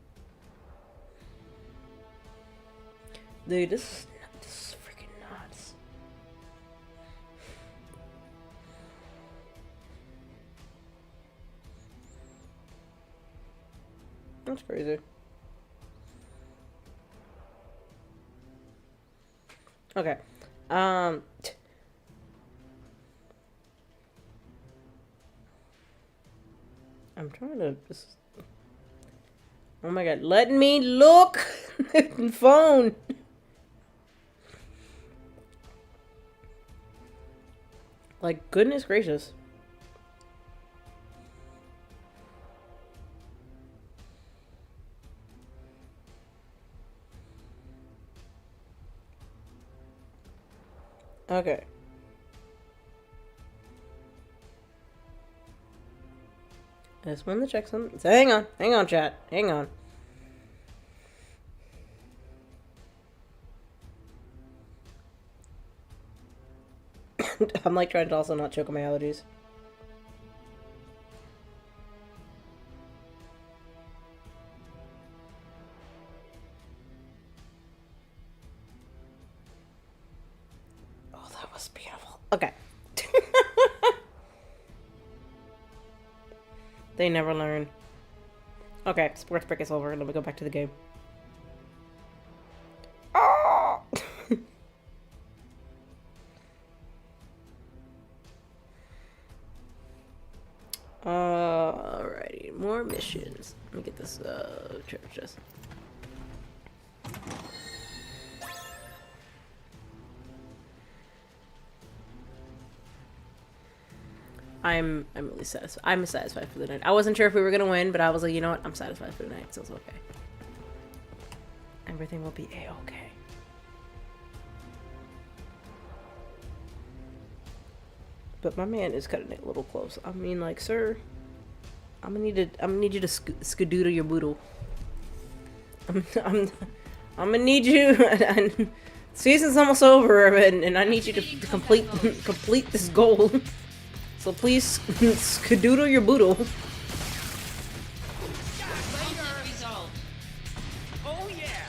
Dude, this is freaking nuts. That's crazy. Okay. I'm trying to just... Oh my god, let me look! Phone! Like, goodness gracious. Okay. I just wanted to check something. So hang on, chat. Hang on. I'm like trying to also not choke on my allergies. Oh, that was beautiful. Okay. They never learn. Okay, sports break is over. Let me go back to the game. Oh! Alrighty, more missions. Let me get this treasure chest. I'm really satisfied. I'm satisfied for the night. I wasn't sure if we were gonna win, but I was like, you know what? I'm satisfied for the night, so it's okay. Everything will be a-okay. But my man is cutting it a little close. I mean, like, sir, I'm gonna need you to skadoodle your boodle. I'm gonna need you. Season's almost over, and I need you to complete this goal. So please, skadoodle your boodle.
Oh yeah.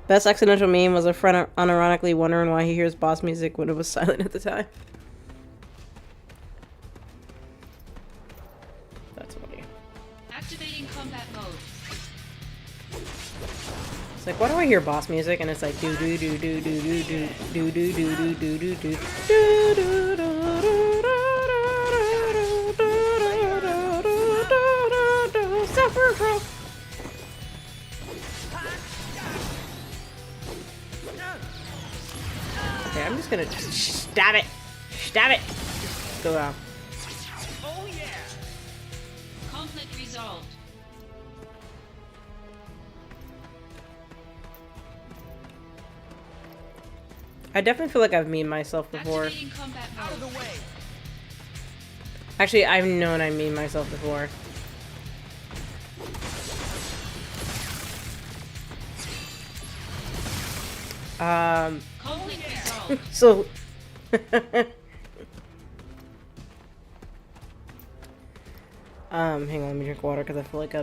Best accidental meme was a friend unironically wondering why he hears boss music when it was silent at the time. That's funny.
Activating combat mode.
It's like, why do I hear boss music? And it's like do do do do do do do do do do do do do do. Okay, I'm just gonna stab it. Stab it. Just go out.
Oh yeah.
Conflict resolved.
I definitely feel like I've memed myself before.
Activating combat mode.
Out of the way.
Actually, I've known I memed myself before.
Conflict resolved.
So hang on, let me drink water because I feel like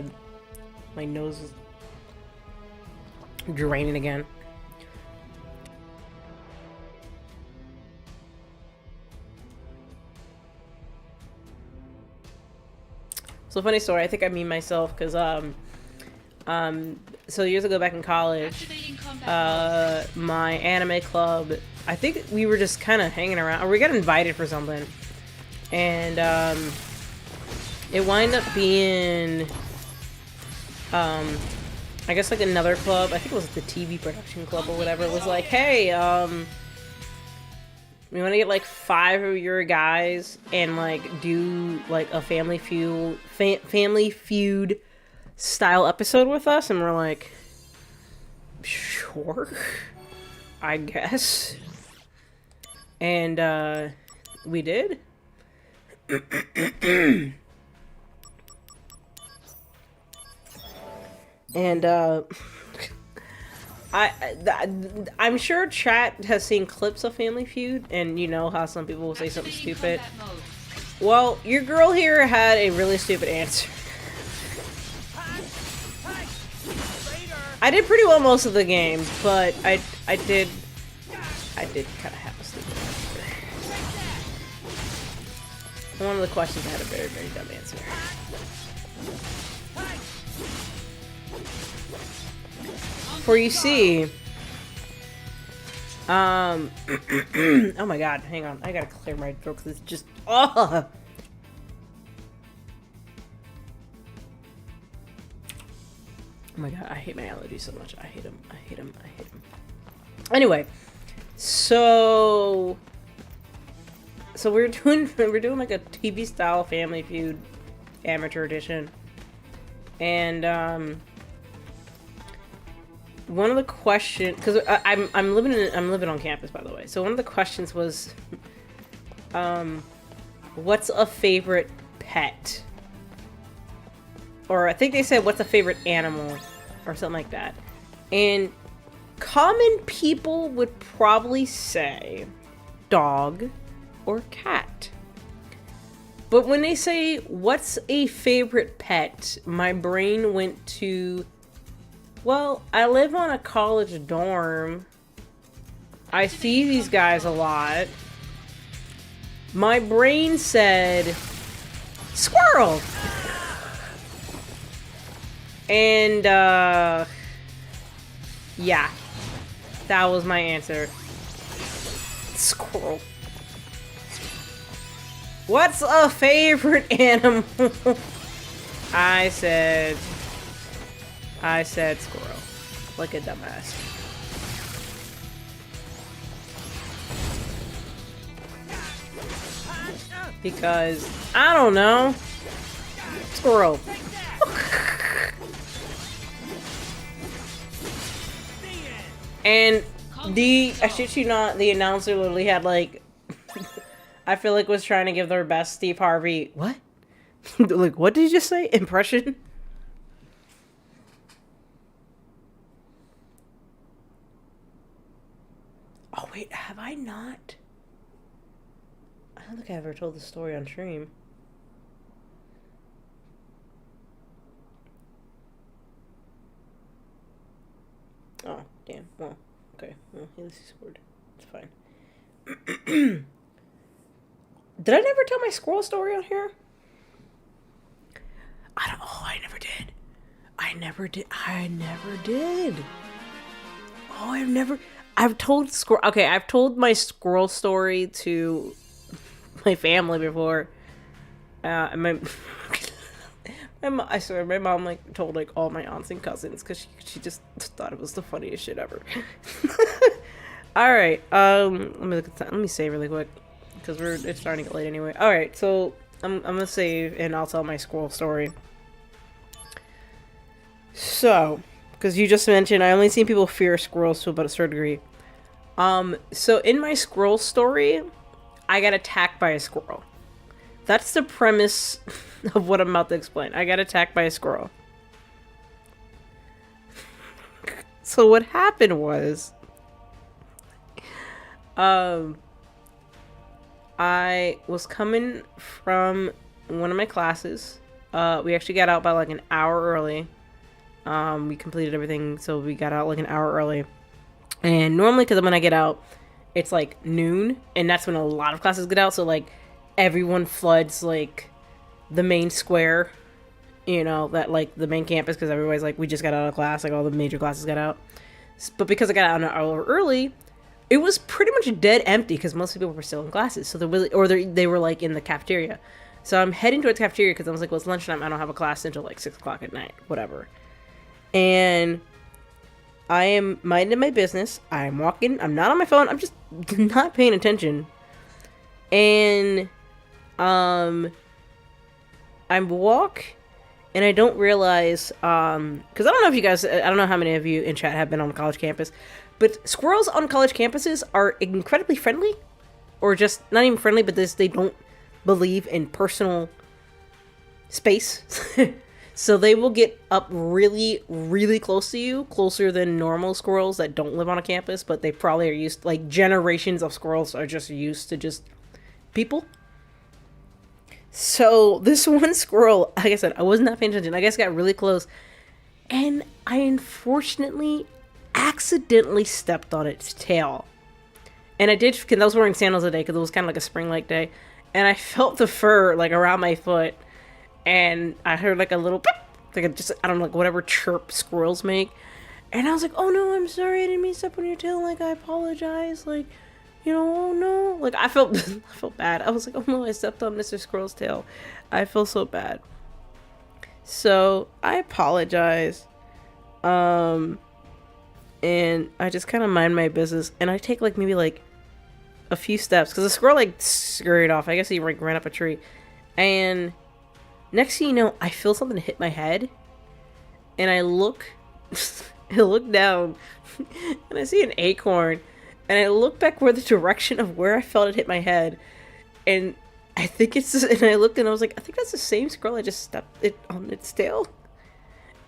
my nose is draining again. So funny story, I think I memed myself because so years ago back in college, my anime club, I think we were just kind of hanging around, or we got invited for something, and it wound up being I guess like another club, I think it was the TV production club or whatever. It was like, hey, we want to get like 5 of your guys and like do like a Family Feud style episode with us, and we're like, sure, I guess. And we did. And I'm sure chat has seen clips of Family Feud, and you know how some people will say something stupid. Well, your girl here had a really stupid answer. I did pretty well most of the game, but I did kind of have a stupid answer. One of the questions I had a very, very dumb answer. For you see, oh my god, hang on, I gotta clear my throat because it's just, oh! Oh my god, I hate my allergies so much. I hate them. I hate them. I hate them. Anyway, so we're doing like a TV style Family Feud amateur edition, and one of the questions, because I'm living on campus, by the way. So one of the questions was, what's a favorite pet? Or I think they said, what's a favorite animal? Or something like that. And common people would probably say dog or cat. But when they say, what's a favorite pet? My brain went to, well, I live on a college dorm. I see these guys a lot. My brain said, squirrel! And, yeah. That was my answer. Squirrel. What's a favorite animal? I said squirrel. Like a dumbass. Because, I don't know. Squirrel. And I shit you not, the announcer literally had like, I feel like was trying to give their best Steve Harvey, what? Like, what did you just say? Impression? Oh wait, have I not? I don't think I ever told the story on stream. Oh, damn. Well, okay. Well, at least he scored. It's fine. Did I never tell my squirrel story on here? I never did. I never did. Oh, I've told squirrel. Okay, I've told my squirrel story to my family before. And I swear, my mom like told like all my aunts and cousins because she just thought it was the funniest shit ever. All right, let me look at that. Let me save really quick because it's starting to get late anyway. All right, so I'm gonna save and I'll tell my squirrel story. So, because you just mentioned I only seen people fear squirrels to about a certain degree. So in my squirrel story, I got attacked by a squirrel. That's the premise of what I'm about to explain. I got attacked by a squirrel. So what happened was, I was coming from one of my classes. We actually got out by like an hour early. We completed everything, so we got out like an hour early. And normally, because when I get out, it's like noon, and that's when a lot of classes get out. So like everyone floods like the main square, you know, that like the main campus, because everybody's like, we just got out of class, like all the major classes got out. But because I got out an hour early, it was pretty much dead empty because most people were still in classes. So they were like in the cafeteria. So I'm heading towards the cafeteria because I was like, well, it's lunchtime. I don't have a class until like 6 o'clock at night, whatever. And I am minding my business. I'm walking. I'm not on my phone. I'm just not paying attention. And I walk, and I don't realize, because I don't know if you guys, I don't know how many of you in chat have been on a college campus, but squirrels on college campuses are incredibly friendly, or just not even friendly, but they don't believe in personal space. So they will get up really, really close to you, closer than normal squirrels that don't live on a campus, but they probably are used, like generations of squirrels are just used to just people. So this one squirrel, like I said, I was not paying attention. I guess got really close. And I unfortunately accidentally stepped on its tail. And I did, because I was wearing sandals today, because it was kind of like a spring-like day. And I felt the fur, like, around my foot. And I heard, like, a little, like, I don't know, like, whatever chirp squirrels make. And I was like, oh no, I'm sorry, I didn't mean to step on your tail, like, I apologize, like, you know, oh no. Like, I felt bad. I was like, oh no, I stepped on Mr. Squirrel's tail. I feel so bad. So, I apologize. And I just kind of mind my business. And I take, like, maybe, like, a few steps. Because the squirrel, like, scurried off. I guess he, like, ran up a tree. And next thing you know, I feel something hit my head. And I look... I look down. And I see an acorn. And I look back where the direction of where I felt it hit my head. And I think it's... And I looked and I was like, I think that's the same squirrel. I just stepped it on its tail.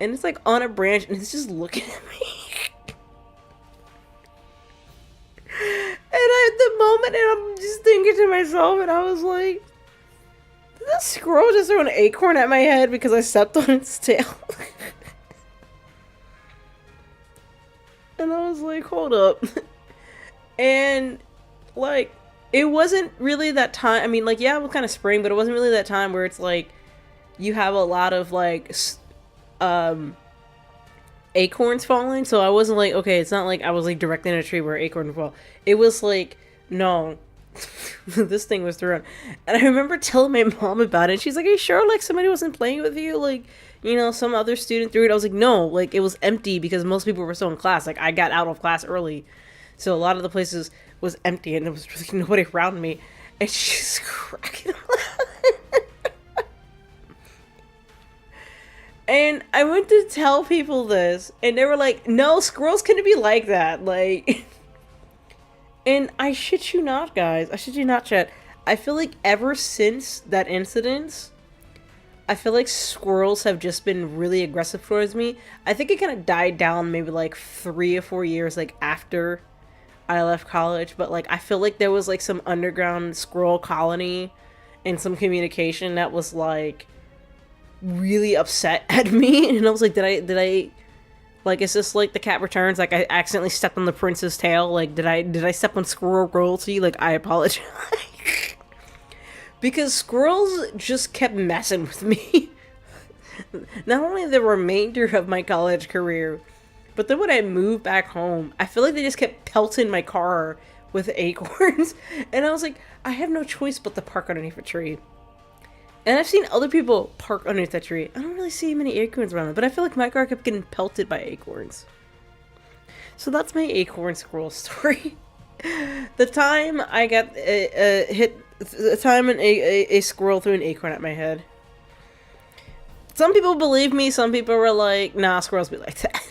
And it's, like, on a branch. And it's just looking at me. And at the moment, and I'm just thinking to myself, and I was like, did that squirrel just throw an acorn at my head because I stepped on its tail? And I was like, hold up. And, like, it wasn't really that time. I mean, like, yeah, it was kind of spring, but it wasn't really that time where it's like, you have a lot of, like, acorns falling. So I wasn't like, okay, it's not like I was, like, directly in a tree where acorn would fall. It was like, no, this thing was thrown. And I remember telling my mom about it. She's like, are you sure, like, somebody wasn't playing with you? Like, you know, some other student threw it. I was like, no, like, it was empty because most people were still in class. Like, I got out of class early. So a lot of the places was empty and there was really nobody around me. And she's cracking up. And I went to tell people this, and they were like, no, squirrels couldn't be like that. Like, and I shit you not, guys. I shit you not, chat. I feel like ever since that incident, I feel like squirrels have just been really aggressive towards me. I think it kind of died down maybe like 3 or 4 years, like, after I left college. But, like, I feel like there was, like, some underground squirrel colony and some communication that was, like, really upset at me. And I was like, did I like, is this like The Cat Returns? Like, I accidentally stepped on the prince's tail? Like, did I step on squirrel royalty? Like, I apologize. Because squirrels just kept messing with me. Not only the remainder of my college career, but then when I moved back home, I feel like they just kept pelting my car with acorns. And I was like, I have no choice but to park underneath a tree. And I've seen other people park underneath that tree. I don't really see many acorns around them, but I feel like my car kept getting pelted by acorns. So that's my acorn squirrel story. The time I got hit, the time a squirrel threw an acorn at my head. Some people believe me, some people were like, nah, squirrels be like that.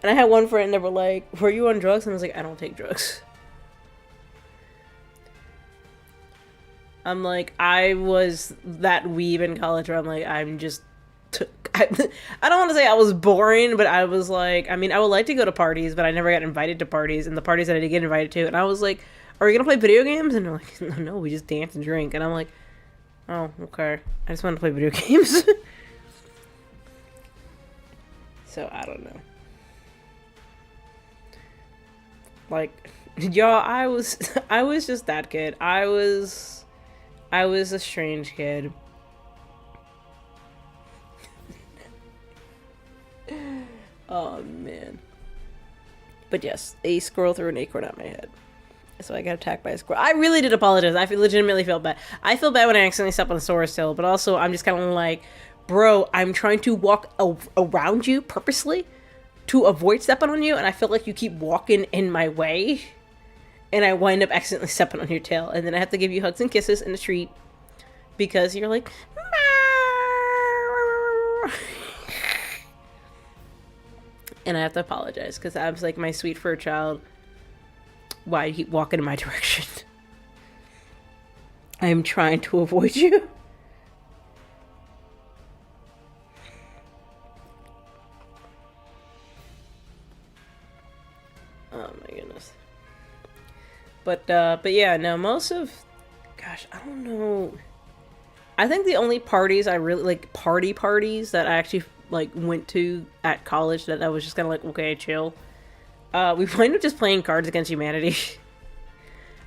And I had one friend that were like, were you on drugs? And I was like, I don't take drugs. I'm like, I was that weeb in college where I'm like, I'm just... I don't want to say I was boring, but I was like, I mean, I would like to go to parties, but I never got invited to parties, and the parties that I did get invited to, and I was like, are we gonna play video games? And they're like, no, we just dance and drink. And I'm like, oh, okay. I just want to play video games. So, I don't know. Like, y'all, I was just that kid. I was a strange kid. Oh, man. But yes, a squirrel threw an acorn at my head. So I got attacked by a squirrel. I really did apologize. I legitimately felt bad. I feel bad when I accidentally stepped on a Sora's tail, but also I'm just kind of like, bro, I'm trying to walk around you purposely to avoid stepping on you, and I feel like you keep walking in my way, and I wind up accidentally stepping on your tail, and then I have to give you hugs and kisses and a treat because you're like, and I have to apologize because I was like, my sweet fur child, why do you keep walking in my direction? I am trying to avoid you. Oh my goodness. But yeah, no, most of Gosh, I don't know. I think the only parties I really like, parties that I actually like went to at college that I was just kind of like, okay, chill. We wind up just playing Cards Against Humanity.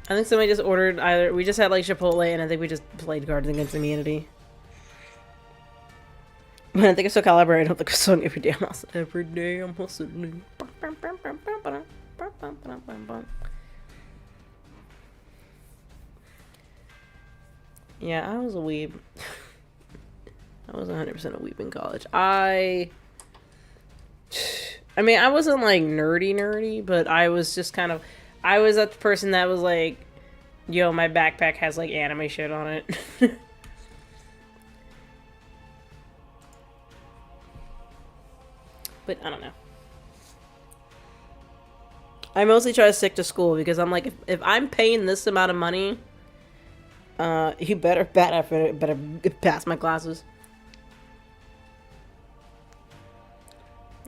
I think somebody just ordered either, we just had like Chipotle, and I think we just played Cards Against Humanity. When I think of Soul Calibur, I don't think of song every day. Every day I'm hustling. Yeah, I was a weeb. I was 100% a weeb in college. I mean, I wasn't like nerdy, but I was just kind of, I was that person that was like, yo, my backpack has like anime shit on it. But I don't know. I mostly try to stick to school because I'm like, if I'm paying this amount of money, you better pass my classes.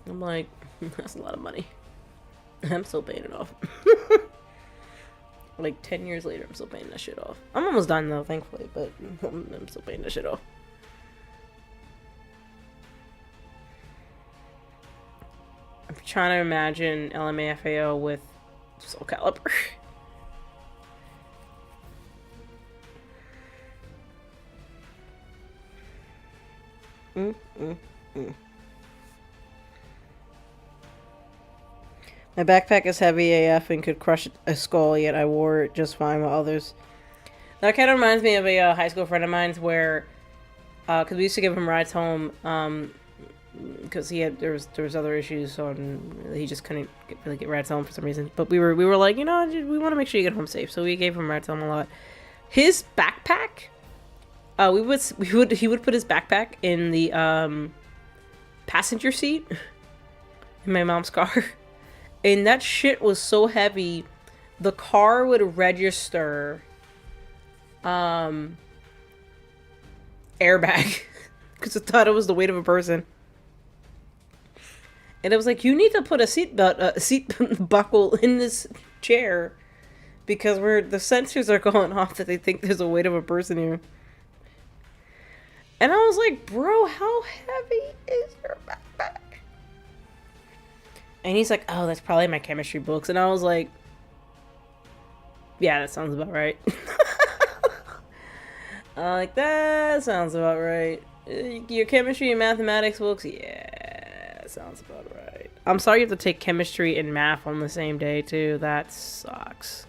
I'm like, that's a lot of money. I'm still paying it off. Like 10 years later, I'm still paying that shit off. I'm almost done though, thankfully, but I'm still paying that shit off. I'm trying to imagine LMAFAO with Soul Calibur. My backpack is heavy AF and could crush a skull, yet I wore it just fine while others. That kind of reminds me of a high school friend of mine's where, because we used to give him rides home, because there was other issues, so he just couldn't really get rides home for some reason. But we were like, you know, we want to make sure you get home safe, so we gave him rides home a lot. His backpack, he would put his backpack in the passenger seat in my mom's car, and that shit was so heavy, the car would register airbag because it thought it was the weight of a person. And it was like, you need to put a seat buckle in this chair because the sensors are going off that they think there's a weight of a person here. And I was like, bro, how heavy is your backpack? And he's like, oh, that's probably my chemistry books. And I was like, yeah, that sounds about right. I'm like, that sounds about right. Your chemistry and mathematics books? Yeah, sounds about right. I'm sorry you have to take chemistry and math on the same day, too. That sucks.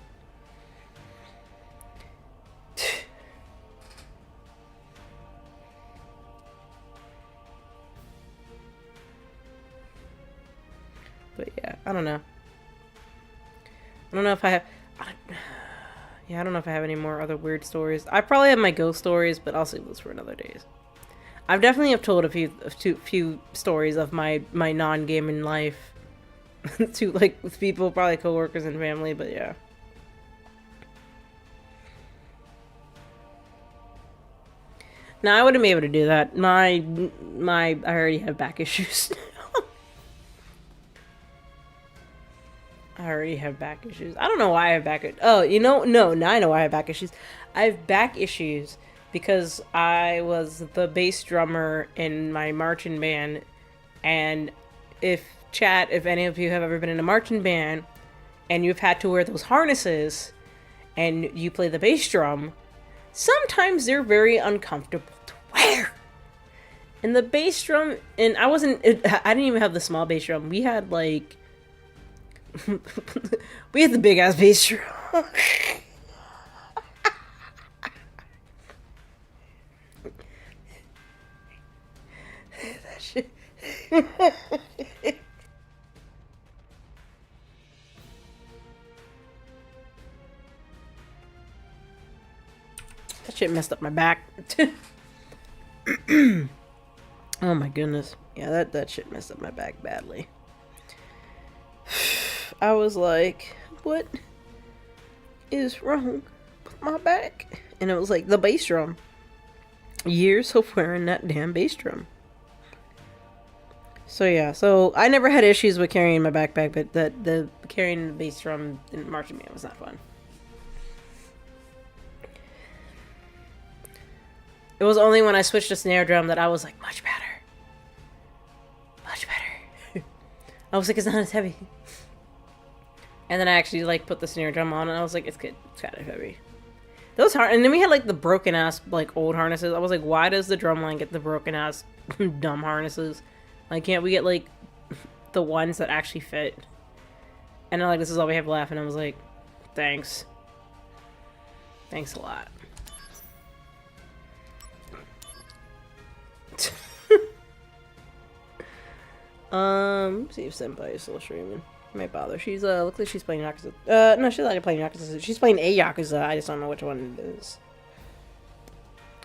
But yeah, I don't know. I don't know if I have... Yeah, I don't know if I have any more other weird stories. I probably have my ghost stories, but I'll save those for another days. I've definitely have told a few stories of my non-gaming life to like with people, probably coworkers and family, but yeah. No, I wouldn't be able to do that. I already have back issues. I already have back issues. I don't know why I have back issues. Oh, you know, no, now I know why I have back issues. I have back issues because I was the bass drummer in my marching band. And if any of you have ever been in a marching band and you've had to wear those harnesses and you play the bass drum, sometimes they're very uncomfortable to wear. And the bass drum, and I didn't even have the small bass drum. We had like, we had the big ass bass drum. That shit. That shit messed up my back. Oh my goodness. Yeah, that shit messed up my back badly. I was like, what is wrong with my back? And it was like the bass drum. Years of wearing that damn bass drum. So yeah, so I never had issues with carrying my backpack, but the carrying the bass drum in marching band was not fun. It was only when I switched to snare drum that I was like, much better. Much better. I was like, it's not as heavy. And then I actually like put the snare drum on and I was like, it's good. It's kind of heavy. Those and then we had like the broken ass like old harnesses. I was like, why does the drumline get the broken ass dumb harnesses? Like, can't we get like the ones that actually fit? And they're like, this is all we have left. And I was like, thanks. Thanks a lot. See if Senpai is still streaming. Might bother. She's looks like she's playing Yakuza. No, she's not playing Yakuza. She's playing a Yakuza. I just don't know which one it is.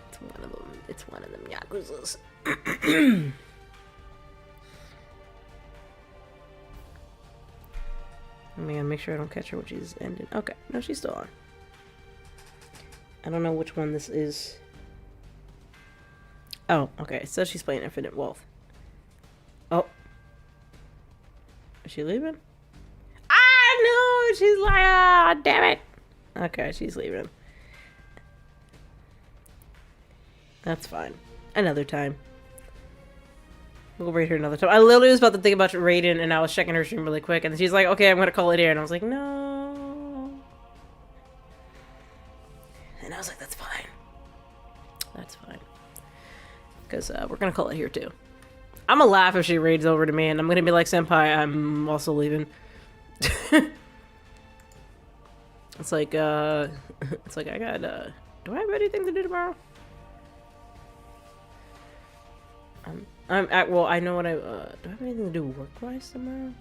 It's one of them. It's one of them Yakuzas. Man, make sure I don't catch her when she's ending. Okay, no, she's still on. I don't know which one this is. Oh, okay. It says she's playing Infinite Wealth. Oh. Is she leaving? Ah, no! She's like, ah, damn it. Okay, she's leaving. That's fine. Another time. We'll raid her another time. I literally was about to think about raiding, and I was checking her stream really quick, and she's like, okay, I'm gonna call it here. And I was like, no. And I was like, that's fine. That's fine. Because we're gonna call it here, too. I'm gonna laugh if she raids over to me, and I'm gonna be like, Senpai, I'm also leaving. It's like, I got, do I have anything to do tomorrow? Well, I know what do I have anything to do work-wise tomorrow?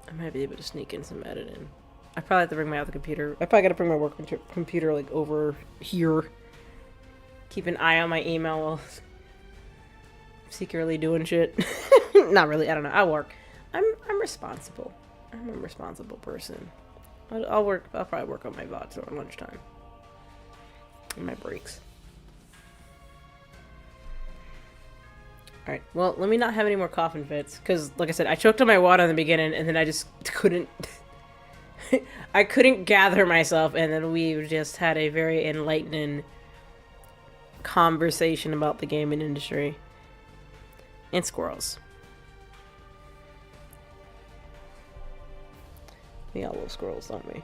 I might be able to sneak in some editing. I probably have to bring my other computer. I probably gotta bring my work computer, like, over here. Keep an eye on my email while secretly doing shit. Not really, I don't know. I'll work. I'm responsible. I'm a responsible person. I'll probably work on my VODs around lunchtime. And my breaks. Alright, well, let me not have any more coughing fits. Because, like I said, I choked on my water in the beginning, and then I just couldn't... I couldn't gather myself, and then we just had a very enlightening conversation about the gaming industry. And squirrels. We all love squirrels, don't we?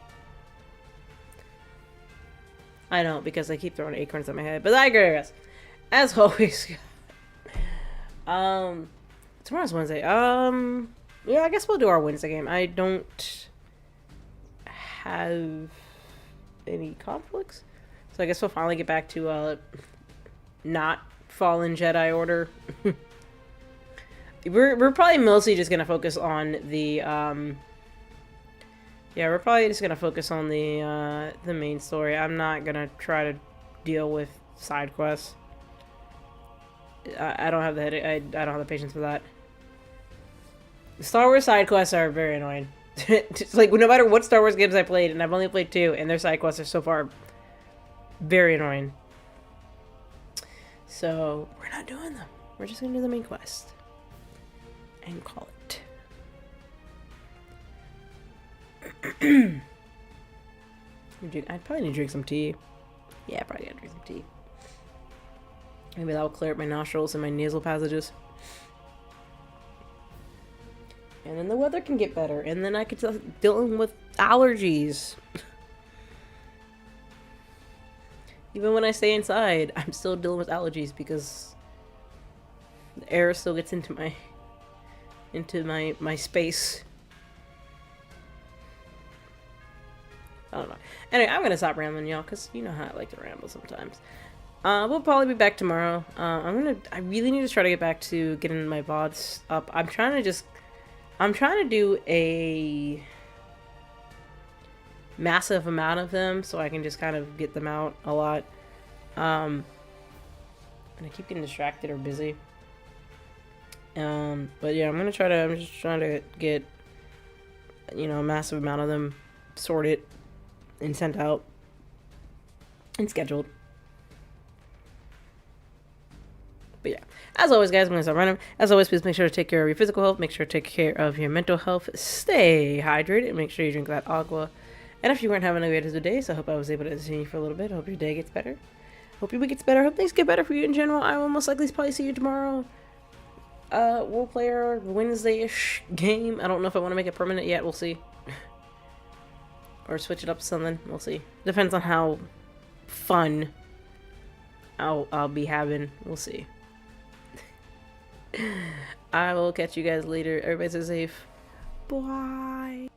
I don't, because I keep throwing acorns at my head. But I digress. As always. Tomorrow's Wednesday. Yeah, I guess we'll do our Wednesday game. I don't have any conflicts. So I guess we'll finally get back to, not Fallen Jedi Order. We're probably mostly just gonna focus on the, yeah, we're probably just gonna focus on the main story. I'm not gonna try to deal with side quests. I don't have the headache. I don't have the patience for that. Star Wars side quests are very annoying. It's like, no matter what Star Wars games I played, and I've only played 2, and their side quests are so far very annoying. So we're not doing them. We're just gonna do the main quest and call it. I'd probably need to drink some tea. Yeah, I probably gotta drink some tea. Maybe that will clear up my nostrils and my nasal passages. And then the weather can get better. And then I could start dealing with allergies. Even when I stay inside, I'm still dealing with allergies because the air still gets into my space. I don't know. Anyway, I'm gonna stop rambling, y'all, because you know how I like to ramble sometimes. We'll probably be back tomorrow. I really need to try to get back to getting my VODs up. I'm trying to do a massive amount of them so I can just kind of get them out a lot. And I keep getting distracted or busy. But yeah, I'm just trying to get, a massive amount of them sorted and sent out and scheduled. But yeah, as always, guys, I'm going to stop running. As always, please make sure to take care of your physical health. Make sure to take care of your mental health. Stay hydrated. Make sure you drink that agua. And if you weren't having a great day, so I hope I was able to entertain you for a little bit. I hope your day gets better. Hope your week gets better. Hope things get better for you in general. I will most likely probably see you tomorrow. We'll play our Wednesday-ish game. I don't know if I want to make it permanent yet. We'll see. Or switch it up to something. We'll see. Depends on how fun I'll be having. We'll see. I will catch you guys later. Everybody stay safe. Bye.